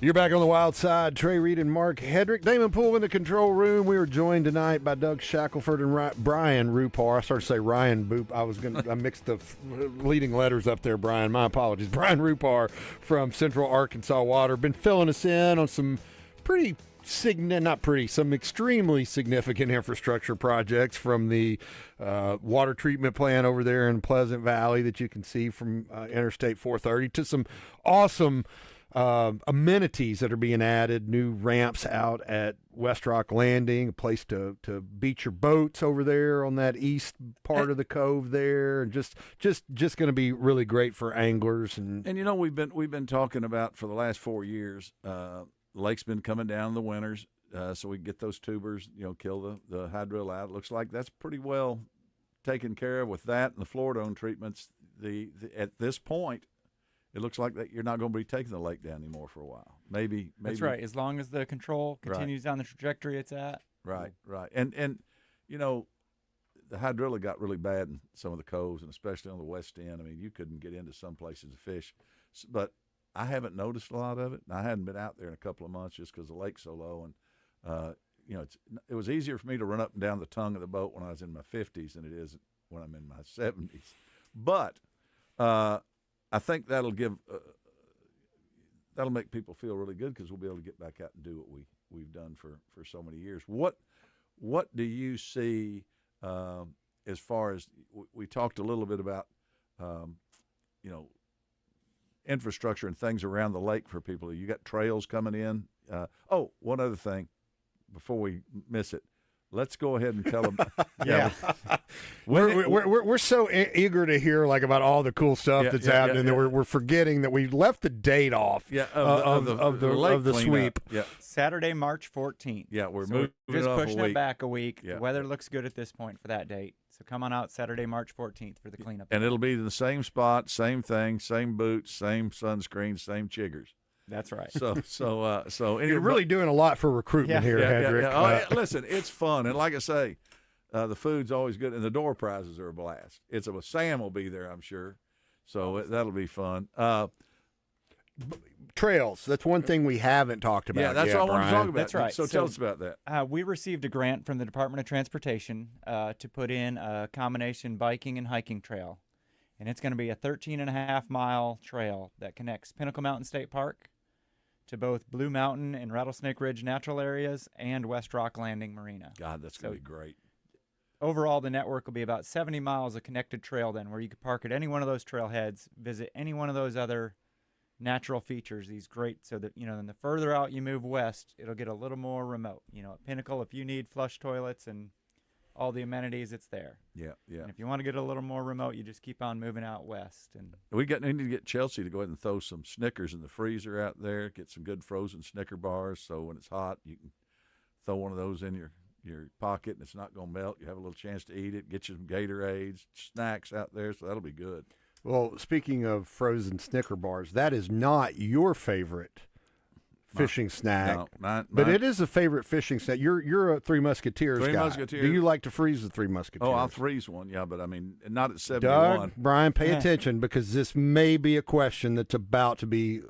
You're back on the wild side. Trey Reid and Mark Hedrick. Damon Poole in the control room. We were joined tonight by Doug Shackelford and Brian Rupar. I started to say Ryan Boop. I mixed the leading letters up there, Brian. My apologies. Brian Rupar from Central Arkansas Water. Been filling us in on some some extremely significant infrastructure projects, from the water treatment plant over there in Pleasant Valley that you can see from Interstate 430 to some awesome amenities that are being added, new ramps out at West Rock Landing, a place to beach your boats over there on that east part of the cove there, and just going to be really great for anglers. And you know, we've been talking about for the last 4 years. The lake's been coming down in the winters, so we can get those tubers, kill the hydrill out. It looks like that's pretty well taken care of with that and the Floridone treatments. at this point, it looks like that you're not going to be taking the lake down anymore for a while. Maybe that's right. As long as the control continues down the trajectory it's at. Right. And you know, the hydrilla got really bad in some of the coves, and especially on the west end. I mean, you couldn't get into some places to fish, but I haven't noticed a lot of it. I hadn't been out there in a couple of months just because the lake's so low, and you know, it was easier for me to run up and down the tongue of the boat when I was in my 50s than it is when I'm in my 70s. But I think that'll make people feel really good because we'll be able to get back out and do what we've done for so many years. What do you see as far as we talked a little bit about, you know, infrastructure and things around the lake for people? You got trails coming in. One other thing before we miss it. Let's go ahead and tell them. We're so eager to hear about all the cool stuff that's happening that we're forgetting that we left the date off. Of the sweep. Yeah, Saturday, March 14th. Yeah, we're moving just it off pushing a week. it back a week. Yeah. The weather looks good at this point for that date. So come on out Saturday, March 14th for the cleanup. And it'll be in the same spot, same thing, same boots, same sunscreen, same chiggers. That's right. So anyway, you're really doing a lot for recruitment here, Hedrick. Yeah. Listen, it's fun, and like I say, the food's always good, and the door prizes are a blast. Sam will be there, I'm sure, so that'll be fun. Trails. That's one thing we haven't talked about. Yeah, that's yet, all I want to Brian. talk about. That's right. So tell us about that. We received a grant from the Department of Transportation to put in a combination biking and hiking trail. And it's going to be a 13.5-mile trail that connects Pinnacle Mountain State Park to both Blue Mountain and Rattlesnake Ridge natural areas and West Rock Landing Marina. God, that's going to be great. Overall, the network will be about 70 miles of connected trail then, where you could park at any one of those trailheads, visit any one of those other natural features, these great, so that, then the further out you move west, it'll get a little more remote. At Pinnacle, if you need flush toilets and all the amenities, it's there. Yeah. And if you want to get a little more remote, you just keep on moving out west. And we need to get Chelsea to go ahead and throw some Snickers in the freezer out there, get some good frozen Snicker bars, so when it's hot, you can throw one of those in your pocket and it's not going to melt. You have a little chance to eat it, get you some Gatorades, snacks out there, so that'll be good. Well, speaking of frozen Snicker bars, that is not your favorite fishing snack. No, not but it is a favorite fishing snack. You're a Three Musketeers guy. Musketeers. Do you like to freeze the Three Musketeers? Oh, I'll freeze one, yeah, but I mean, not at 71. Doug, Brian, pay attention because this may be a question that's about to be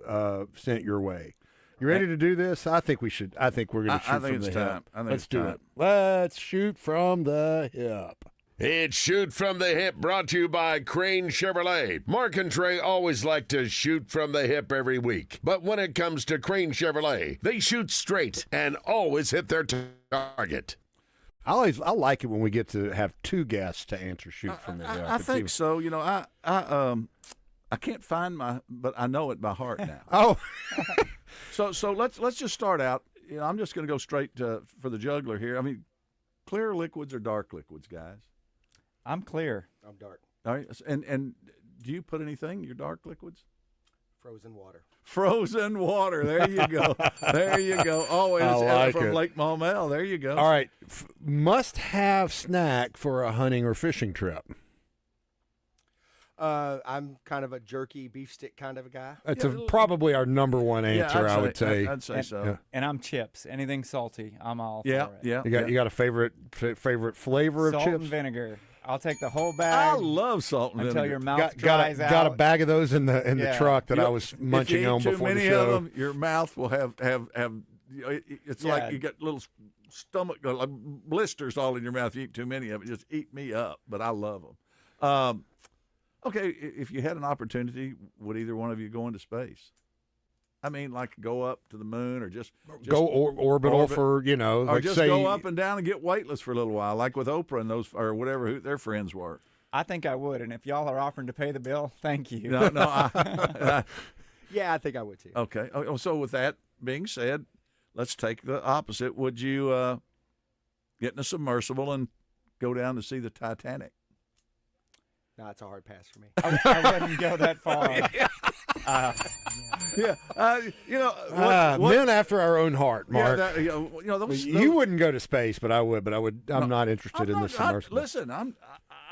sent your way. You ready to do this? I think we should. I think we're going to shoot from the hip. Let's do it. Let's shoot from the hip. It's Shoot from the Hip, brought to you by Crane Chevrolet. Mark and Trey always like to shoot from the hip every week. But when it comes to Crane Chevrolet, they shoot straight and always hit their target. I like it when we get to have two guests to answer Shoot from the Hip. I think so. I can't find but I know it by heart now. Oh. So let's just start out. I'm just going to go straight for the juggler here. I mean, clear liquids or dark liquids, guys? I'm clear. I'm dark. All right, and do you put anything in your dark liquids? Frozen water. Frozen water. There you go. There you go. Always from Lake Maumelle. There you go. All right. Must-have snack for a hunting or fishing trip. I'm kind of a jerky beef stick kind of a guy. That's probably our number one answer, I would say. I'd say so. Yeah. And I'm chips. Anything salty, I'm all for it. Yeah. You got a favorite flavor of Salt chips? and vinegar. I'll take the whole bag. I love salt and vinegar. Until your mouth dries out. Got a bag of those in the truck that I was munching on before the show. If you eat too many of them, your mouth will have it's like you got little stomach like blisters all in your mouth. If you eat too many of it, just eat me up. But I love them. Okay, if you had an opportunity, would either one of you go into space? I mean, like go up to the moon or just go orbital for, or like just say, go up and down and get weightless for a little while, like with Oprah and those, or whatever who their friends were. I think I would, and if y'all are offering to pay the bill, thank you. No, yeah, I think I would too. Okay, so with that being said, let's take the opposite. Would you get in a submersible and go down to see the Titanic? No, it's a hard pass for me. I wouldn't go that far. men after our own heart, Mark. Yeah, you wouldn't go to space, but I would. I'm not interested in the submersible. Listen, I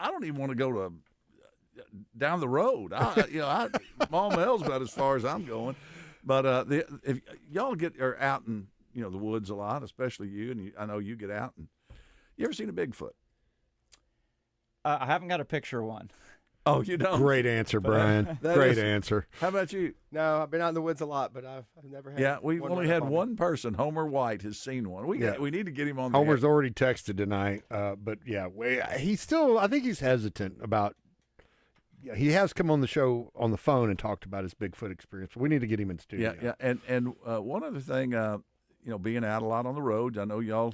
don't even want to go to. down the road. Maumell's about as far as I'm going. But if y'all are out in the woods a lot, especially you, and I know you get out. And you ever seen a Bigfoot? I haven't got a picture of one. Oh, you don't? Great answer, Brian. Great answer. How about you? No, I've been out in the woods a lot, but I've never had. Yeah, we've one only right had up on one person, Homer White, has seen one. We need to get him on the Homer's air. already texted tonight, but yeah, he's still. I think he's hesitant about. Yeah, he has come on the show on the phone and talked about his Bigfoot experience. We need to get him in studio. Yeah. And one other thing, being out a lot on the roads. I know y'all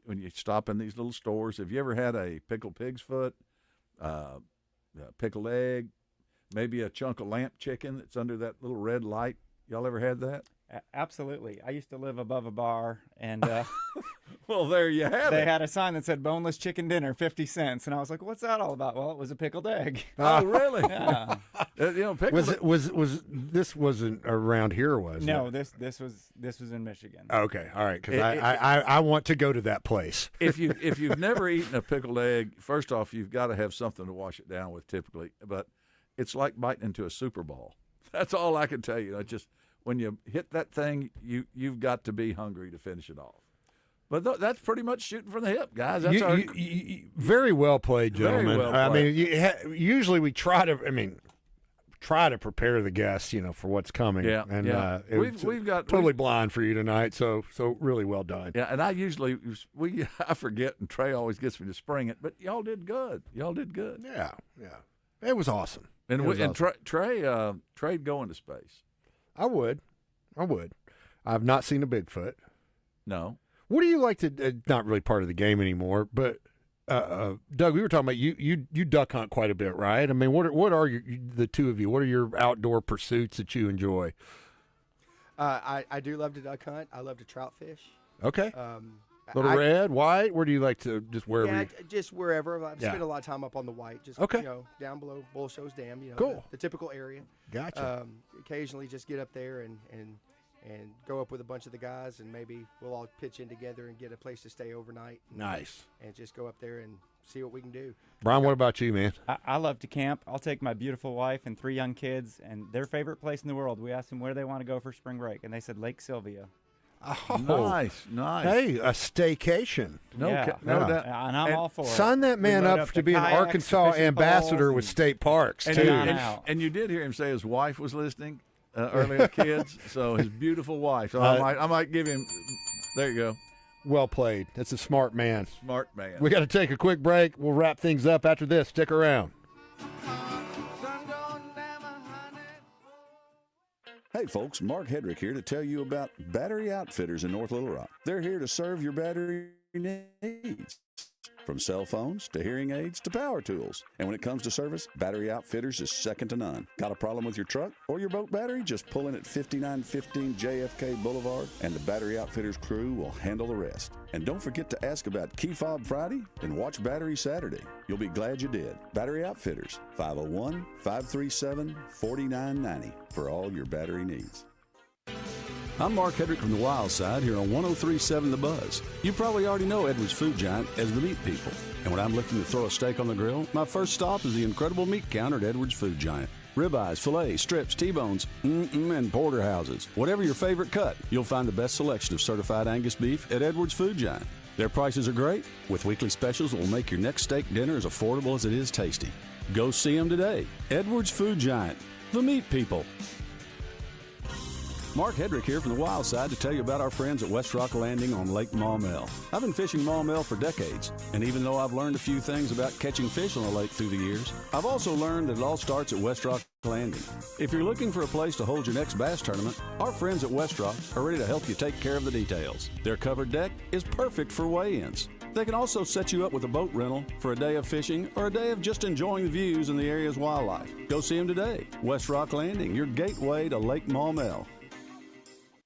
when you stop in these little stores. Have you ever had a pickled pig's foot, pickled egg? Maybe a chunk of lamp chicken that's under that little red light. Y'all ever had that? Absolutely. I used to live above a bar, and well, there you have they it. had a sign that said boneless chicken dinner, 50 cents. And I was like, what's that all about? Well, it was a pickled egg. Oh, really? Yeah. This wasn't around here, was it? No, this was in Michigan. Okay, all right, because I want to go to that place. If you've never eaten a pickled egg, first off, you've got to have something to wash it down with typically. But it's like biting into a Super Bowl. That's all I can tell you. When you hit that thing, you've got to be hungry to finish it off. But that's pretty much shooting from the hip, guys. That's very well played, gentlemen. Very well played. I mean, usually we try to prepare the guests, for what's coming. Yeah, and yeah. We've got totally blind for you tonight. So really well done. Yeah, and I forget, and Trey always gets me to spring it. But y'all did good. Yeah. It was awesome. And Trey'd go into space. I would. I've not seen a Bigfoot. No. What do you like to? Not really part of the game anymore, but Doug, we were talking about you duck hunt quite a bit, right? I mean, what are the two of you? What are your outdoor pursuits that you enjoy? I do love to duck hunt. I love to trout fish. Okay. Little red, white. Where do you like to just wherever? Yeah, just wherever. I spend a lot of time up on the white. Just down below Bull Shoals Dam. Cool. The typical area. Gotcha. Occasionally, just get up there and go up with a bunch of the guys, and maybe we'll all pitch in together and get a place to stay overnight. Nice. And just go up there and see what we can do. Brian, what about you, man? I love to camp. I'll take my beautiful wife and 3 young kids, and their favorite place in the world. We asked them where they want to go for spring break, and they said Lake Sylvia. Oh, nice. Hey, a staycation. No doubt. And I'm all for it. Sign that man up to be an Arkansas ambassador with state parks, too. And you did hear him say his wife was listening earlier, kids. So his beautiful wife. So I might give him. There you go. Well played. That's a smart man. Smart man. We got to take a quick break. We'll wrap things up after this. Stick around. Hey folks, Mark Hedrick here to tell you about Battery Outfitters in North Little Rock. They're here to serve your battery needs. From cell phones to hearing aids to power tools. And when it comes to service, Battery Outfitters is second to none. Got a problem with your truck or your boat battery? Just pull in at 5915 JFK Boulevard and the Battery Outfitters crew will handle the rest. And don't forget to ask about Key Fob Friday and Watch Battery Saturday. You'll be glad you did. Battery Outfitters, 501-537-4990 for all your battery needs. I'm Mark Hedrick from the Wild Side here on 103.7 The Buzz. You probably already know Edwards Food Giant as the meat people. And when I'm looking to throw a steak on the grill, my first stop is the incredible meat counter at Edwards Food Giant. Ribeyes, fillets, strips, T-bones, and porterhouses. Whatever your favorite cut, you'll find the best selection of certified Angus beef at Edwards Food Giant. Their prices are great, with weekly specials that will make your next steak dinner as affordable as it is tasty. Go see them today. Edwards Food Giant, the meat people. Mark Hedrick here from the Wild Side to tell you about our friends at West Rock Landing on Lake Maumelle. I've been fishing Maumelle for decades, and even though I've learned a few things about catching fish on the lake through the years, I've also learned that it all starts at West Rock Landing. If you're looking for a place to hold your next bass tournament, our friends at West Rock are ready to help you take care of the details. Their covered deck is perfect for weigh-ins. They can also set you up with a boat rental for a day of fishing or a day of just enjoying the views and the area's wildlife. Go see them today. West Rock Landing, your gateway to Lake Maumelle.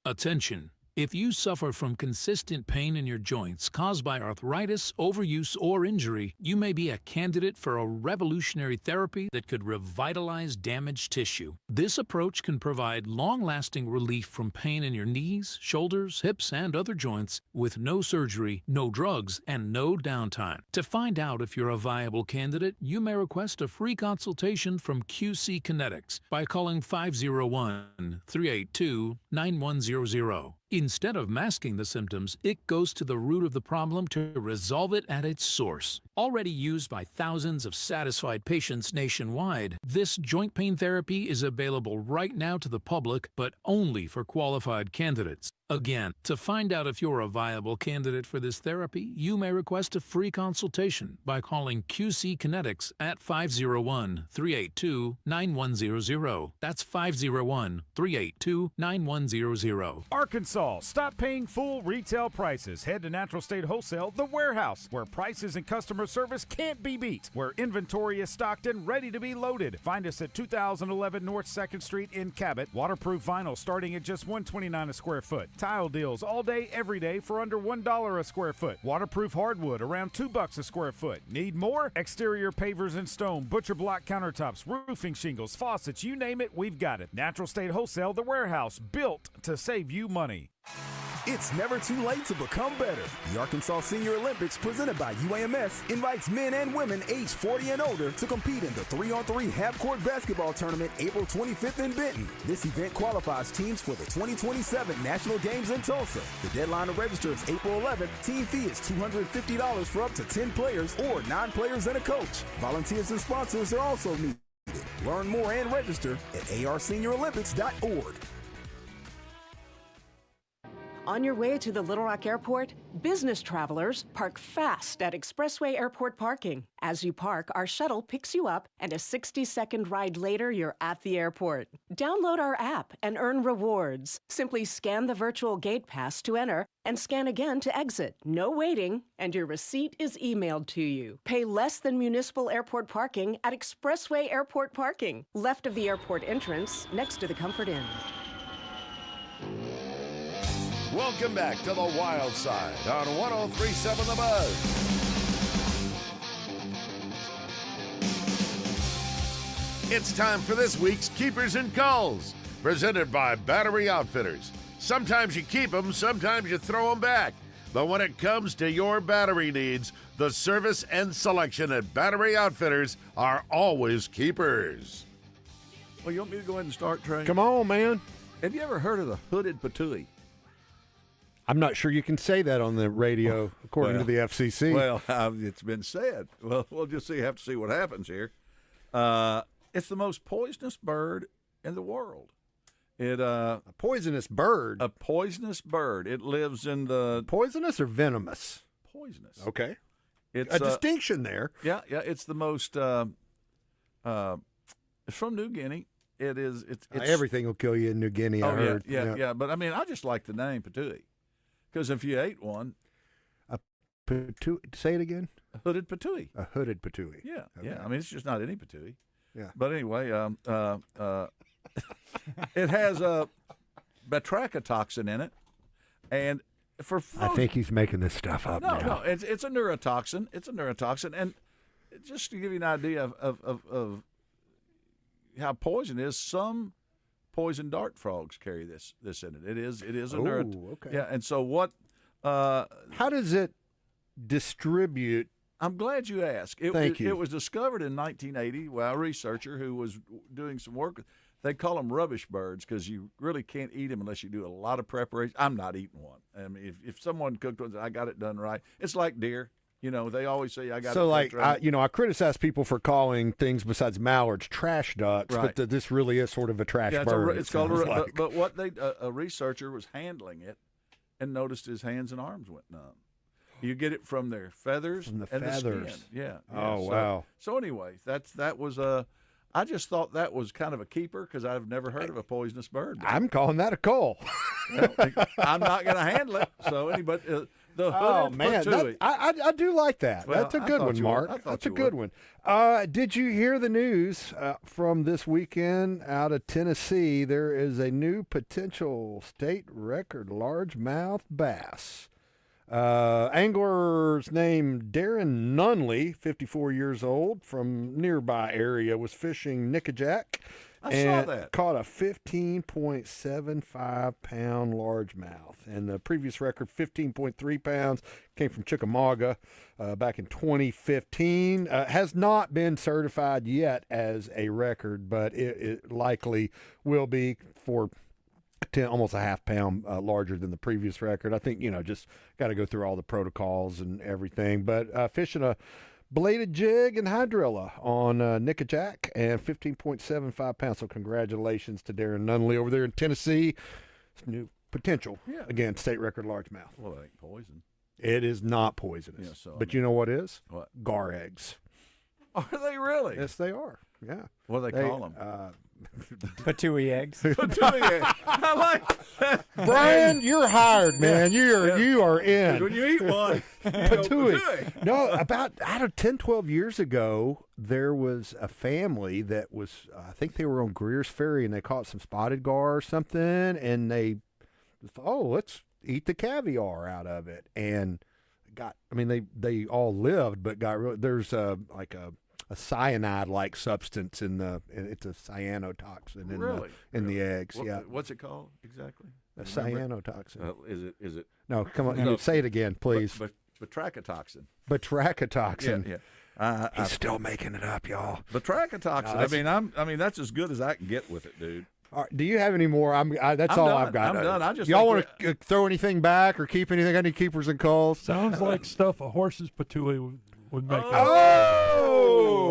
Attention, If you suffer from consistent pain in your joints caused by arthritis, overuse, or injury, you may be a candidate for a revolutionary therapy that could revitalize damaged tissue. This approach can provide long-lasting relief from pain in your knees, shoulders, hips, and other joints with no surgery, no drugs, and no downtime. To find out if you're a viable candidate, you may request a free consultation from QC Kinetics by calling 501-382-9100. Instead of masking the symptoms, it goes to the root of the problem to resolve it at its source. Already used by thousands of satisfied patients nationwide, this joint pain therapy is available right now to the public, but only for qualified candidates. Again, to find out if you're a viable candidate for this therapy, you may request a free consultation by calling QC Kinetics at 501-382-9100. That's 501-382-9100. Arkansas, stop paying full retail prices. Head to Natural State Wholesale, the warehouse, where prices and customer service can't be beat, where inventory is stocked and ready to be loaded. Find us at 2011 North 2nd Street in Cabot. Waterproof vinyl starting at just $129 a square foot. Tile deals all day, every day for under $1 a square foot. Waterproof hardwood around $2 a square foot. Need more? Exterior pavers and stone, butcher block countertops, roofing shingles, faucets, you name it, we've got it. Natural State Wholesale, the warehouse, built to save you money. It's never too late to become better. The Arkansas Senior Olympics, presented by UAMS, invites men and women aged 40 and older to compete in the 3-on-3 half-court basketball tournament April 25th in Benton. This event qualifies teams for the 2027 National Games in Tulsa. The deadline to register is April 11th. Team fee is $250 for up to 10 players or 9 players and a coach. Volunteers and sponsors are also needed. Learn more and register at arseniorolympics.org. On your way to the Little Rock Airport, business travelers park fast at Expressway Airport parking. As you park, our shuttle picks you up, and a 60-second ride later, you're at the airport. Download our app and earn rewards. Simply scan the virtual gate pass to enter and scan again to exit. No waiting, and your receipt is emailed to you. Pay less than municipal airport parking at Expressway Airport parking, left of the airport entrance, next to the Comfort Inn. Welcome back to the Wild Side on 103.7 The Buzz. It's time for this week's Keepers and Calls, presented by Battery Outfitters. Sometimes you keep them, sometimes you throw them back. But when it comes to your battery needs, the service and selection at Battery Outfitters are always keepers. Well, you want me to go ahead and start, Trey? Come on, man. Have you ever heard of the hooded patooey? I'm not sure you can say that on the radio, according to the FCC. Well, it's been said. Well, we'll just have to see what happens here. It's the most poisonous bird in the world. A poisonous bird? A poisonous bird. It lives in the... Poisonous or venomous? Poisonous. Okay. It's a distinction there. Yeah. It's the most... it's from New Guinea. It's everything will kill you in New Guinea, I heard. Yeah. But, I mean, I just like the name patooey. Because if you ate one... Say it again? A hooded patooey. A hooded patooey. Yeah, okay. yeah. I mean, it's just not any patooey. Yeah. But anyway, it has a batrachotoxin in it. And for I think he's making this stuff up now. No, it's a neurotoxin. It's a neurotoxin. And just to give you an idea of how poison it is, some poison dart frogs carry this in it. It is a neurotoxin. Okay. Yeah, and so what... how does it distribute? I'm glad you asked. Thank you. It was discovered in 1980 by a researcher who was doing some work. They call them rubbish birds because you really can't eat them unless you do a lot of preparation. I'm not eating one. I mean, if someone cooked one, I got it done right. It's like deer. You know, they always say I got it so cooked right. I criticize people for calling things besides mallards trash ducks, Right. but this really is sort of a trash bird. It's called like. But what a researcher was handling it and noticed his hands and arms went numb. You get it from their feathers From the and feathers. the skin. Yeah. Oh, wow. So anyway, that was I just thought that was kind of a keeper because I've never heard of a poisonous bird. I'm calling that a call. Well, I'm not going to handle it. So The Oh hooded man, patooey. I do like that. Well, That's a I good thought one, you would. Mark. I thought That's a you good would. one. Did you hear the news from this weekend out of Tennessee? There is a new potential state record largemouth bass. Anglers named Darren Nunley, 54 years old, from nearby area, was fishing Nickajack. I and saw that. Caught a 15.75 pound largemouth. And the previous record, 15.3 pounds, came from Chickamauga back in 2015. Has not been certified yet as a record, but it likely will be for almost a half pound larger than the previous record. I think, just got to go through all the protocols and everything. But fishing a bladed jig and hydrilla on Nickajack and 15.75 pounds. So congratulations to Darren Nunley over there in Tennessee. It's new potential. Yeah. Again, state record largemouth. Well, it ain't poison. It is not poisonous. Yeah, so, but you know what is? What? Gar eggs. Are they really? Yes, they are. Yeah. What do they call them? Patooey eggs. Patooey eggs. I like that. Brian, you're hired, man. You are in. When you eat one, Patooey. No, about 10, 12 years ago, there was a family that was, I think they were on Greer's Ferry, and they caught some spotted gar or something, and they thought, let's eat the caviar out of it. And they all lived, but there's a cyanide-like substance in it's a cyanotoxin in the eggs. What's it called exactly? A cyanotoxin. Is it? No, come on. Say it again, please. Batrachatoxin. Batrachatoxin. Yeah. He's still making it up, y'all. Batrachatoxin. I mean, that's as good as I can get with it, dude. All right, do you have any more? That's all done. I've got. I'm done. I just y'all want to throw anything back or keep anything? Any keepers and calls? Sounds like stuff a horse's patooey would make.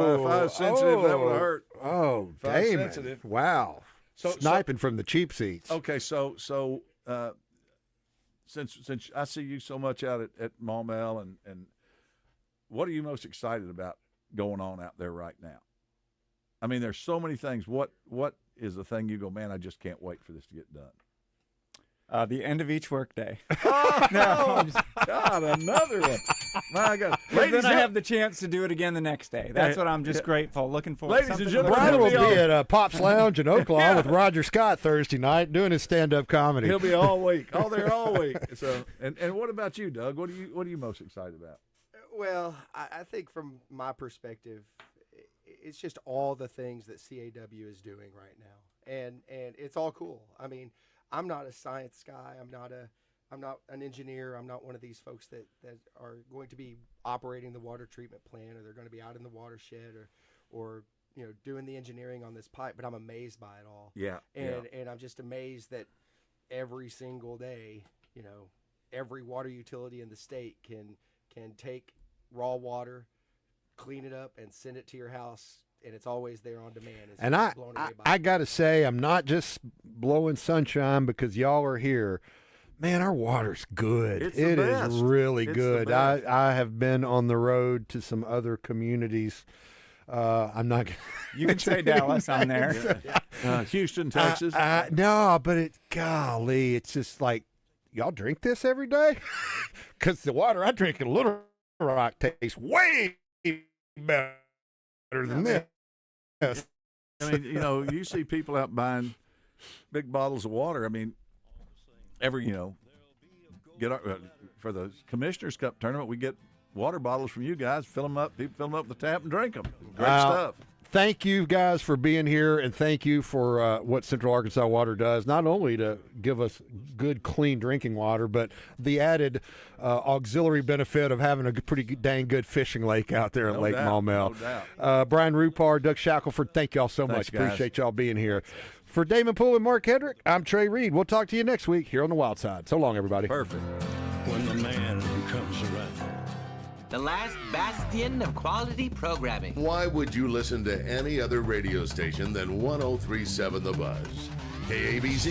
If I was sensitive, that would hurt. Oh, damn! Wow. So sniping from the cheap seats. Okay, so since I see you so much out at Maumelle, and what are you most excited about going on out there right now? I mean, there's so many things. What is the thing you go, man, I just can't wait for this to get done? The end of each workday. God, another one. My God. Then I have the chance to do it again the next day. That's what I'm just grateful, looking forward to. Ladies and gentlemen, Brian will be at Pop's Lounge in Oaklawn with Roger Scott Thursday night doing his stand-up comedy. He'll be all week. There all week. So, and what about you, Doug? What are you most excited about? Well, I think from my perspective, it's just all the things that CAW is doing right now, and it's all cool. I mean, I'm not a science guy. I'm not an engineer. I'm not one of these folks that are going to be operating the water treatment plant, or they're going to be out in the watershed, or doing the engineering on this pipe. But I'm amazed by it all. Yeah. And I'm just amazed that every single day, every water utility in the state can take raw water, clean it up, and send it to your house, and it's always there on demand. And I got to say, I'm not just blowing sunshine because y'all are here. Man, our water's good. It's it the is best. really It's good. the best. I have been on the road to some other communities. I'm not. You can say Dallas on there. Houston, Texas. No, but golly, it's just like, y'all drink this every day? Because the water I drink in Little Rock tastes way better than this. I mean, you see people out buying big bottles of water. I mean, for the Commissioner's Cup tournament, we get water bottles from you guys, fill them up, people fill them up the tap and drink them. Great stuff. Thank you guys for being here, and thank you for what Central Arkansas Water does, not only to give us good, clean drinking water, but the added auxiliary benefit of having a pretty dang good fishing lake out there at Lake Maumelle. No doubt. Brian Rupar, Doug Shackelford, thank y'all so much. Guys. Appreciate y'all being here. For Damon Poole and Mark Hedrick, I'm Trey Reid. We'll talk to you next week here on the Wild Side. So long, everybody. Perfect. When the man comes around. The last bastion of quality programming. Why would you listen to any other radio station than 103.7 The Buzz? KABZ.